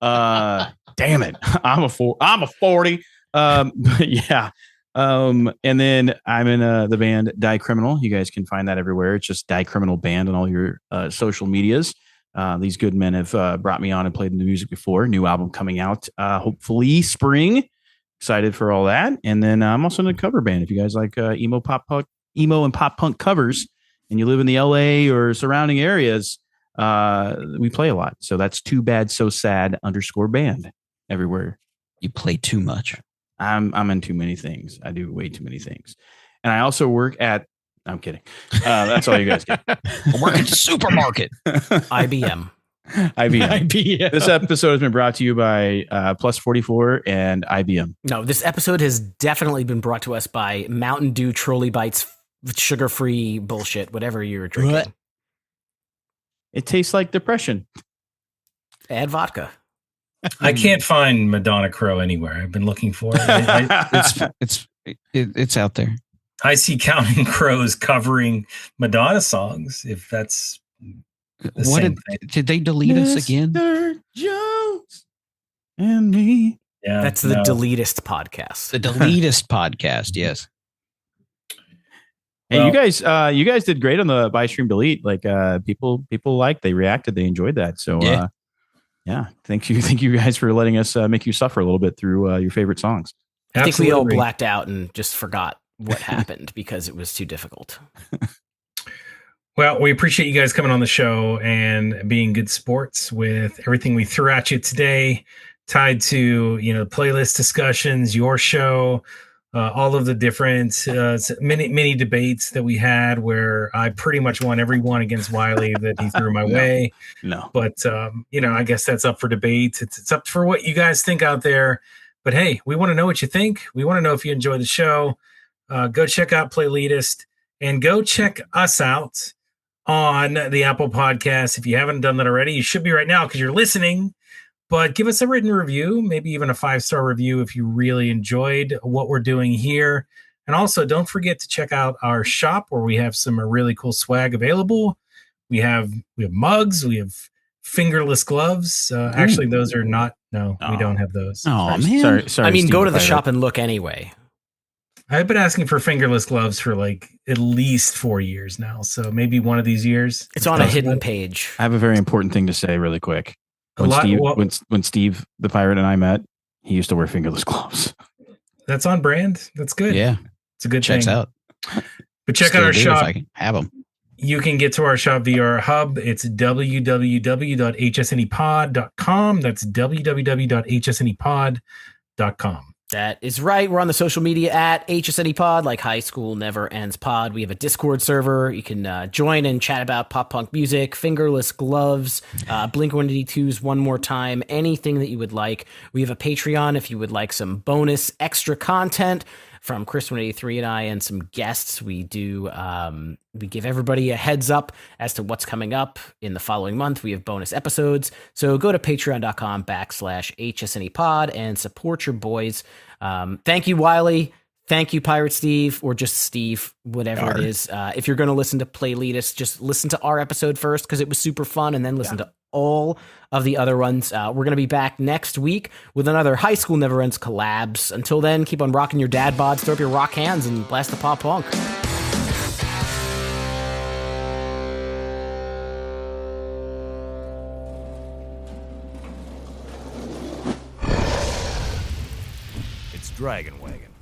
Damn it. I'm a 40. But yeah. And then I'm in the band Die Criminal. You guys can find that everywhere. It's just Die Criminal Band on all your social medias. These good men have brought me on and played the music before. New album coming out, hopefully spring. Excited for all that. And then I'm also in a cover band. If you guys like emo and pop punk covers, and you live in the LA or surrounding areas, we play a lot. So that's Too Bad So Sad _band everywhere. You play too much. I'm in too many things. I do way too many things. And I also work at, I'm kidding. That's all you guys get. I work at the supermarket. IBM. IBM. This episode has been brought to you by Plus 44 and IBM. No, this episode has definitely been brought to us by Mountain Dew Trolley Bites sugar-free bullshit, whatever you're drinking. What? It tastes like depression. Add vodka. I can't find Madonna Crow anywhere. I've been looking for it. It's out there. I see Counting Crows covering Madonna songs. If that's the What same thing. did they delete us again? Mr. Jones and me. Yeah, That's the Deletist podcast. The Deletest podcast. Yes. Hey, Well- you guys did great on the buy stream delete. Like people liked, they reacted, they enjoyed that. So Yeah. thank you guys for letting us make you suffer a little bit through your favorite songs. I think we all Absolutely. blacked out and just forgot what happened because it was too difficult. Well, we appreciate you guys coming on the show and being good sports with everything we threw at you today, tied to playlist discussions, your show, all of the different mini debates that we had, where I pretty much won every one against Wiley that he threw my way. No. But I guess that's up for debate. It's up for what you guys think out there. But hey, we want to know what you think. We want to know if you enjoy the show. Go check out Playlitest and go check us out on the Apple Podcast. If you haven't done that already, you should be right now because you're listening. But give us a written review, maybe even a 5-star review if you really enjoyed what we're doing here. And also, don't forget to check out our shop where we have some really cool swag available. We have mugs, we have fingerless gloves. Actually, those are not. No, we don't have those. Oh man. Sorry. I mean, Steve, go to the if I- shop and look anyway. I've been asking for fingerless gloves for like at least 4 years now. So maybe one of these years. It's on a hidden page. I have a very important thing to say really quick. When Steve the pirate and I met, he used to wear fingerless gloves. That's on brand. That's good. Yeah. It's a good Checks thing. out. But check Still out our do if shop. I can have them. You can get to our shop via our hub. It's www.hsnepod.com. That's www.hsnepod.com. That is right. We're on the social media at HSNE Pod, like High School Never Ends Pod. We have a Discord server. You can join and chat about pop punk music, fingerless gloves, Blink-182's One More Time, anything that you would like. We have a Patreon if you would like some bonus extra content from Chris 183 and I and some guests. We do we give everybody a heads up as to what's coming up in the following month. We have bonus episodes. So go to patreon.com/HSNE Pod and support your boys. Thank you, Wiley. Thank you, Pirate Steve, or just Steve, whatever it is. If you're going to listen to Playlitest, just listen to our episode first because it was super fun, and then listen to all of the other ones. We're going to be back next week with another High School Never Ends collabs. Until then, keep on rocking your dad bods, throw up your rock hands, and blast the pop punk. It's Dragon Wagon.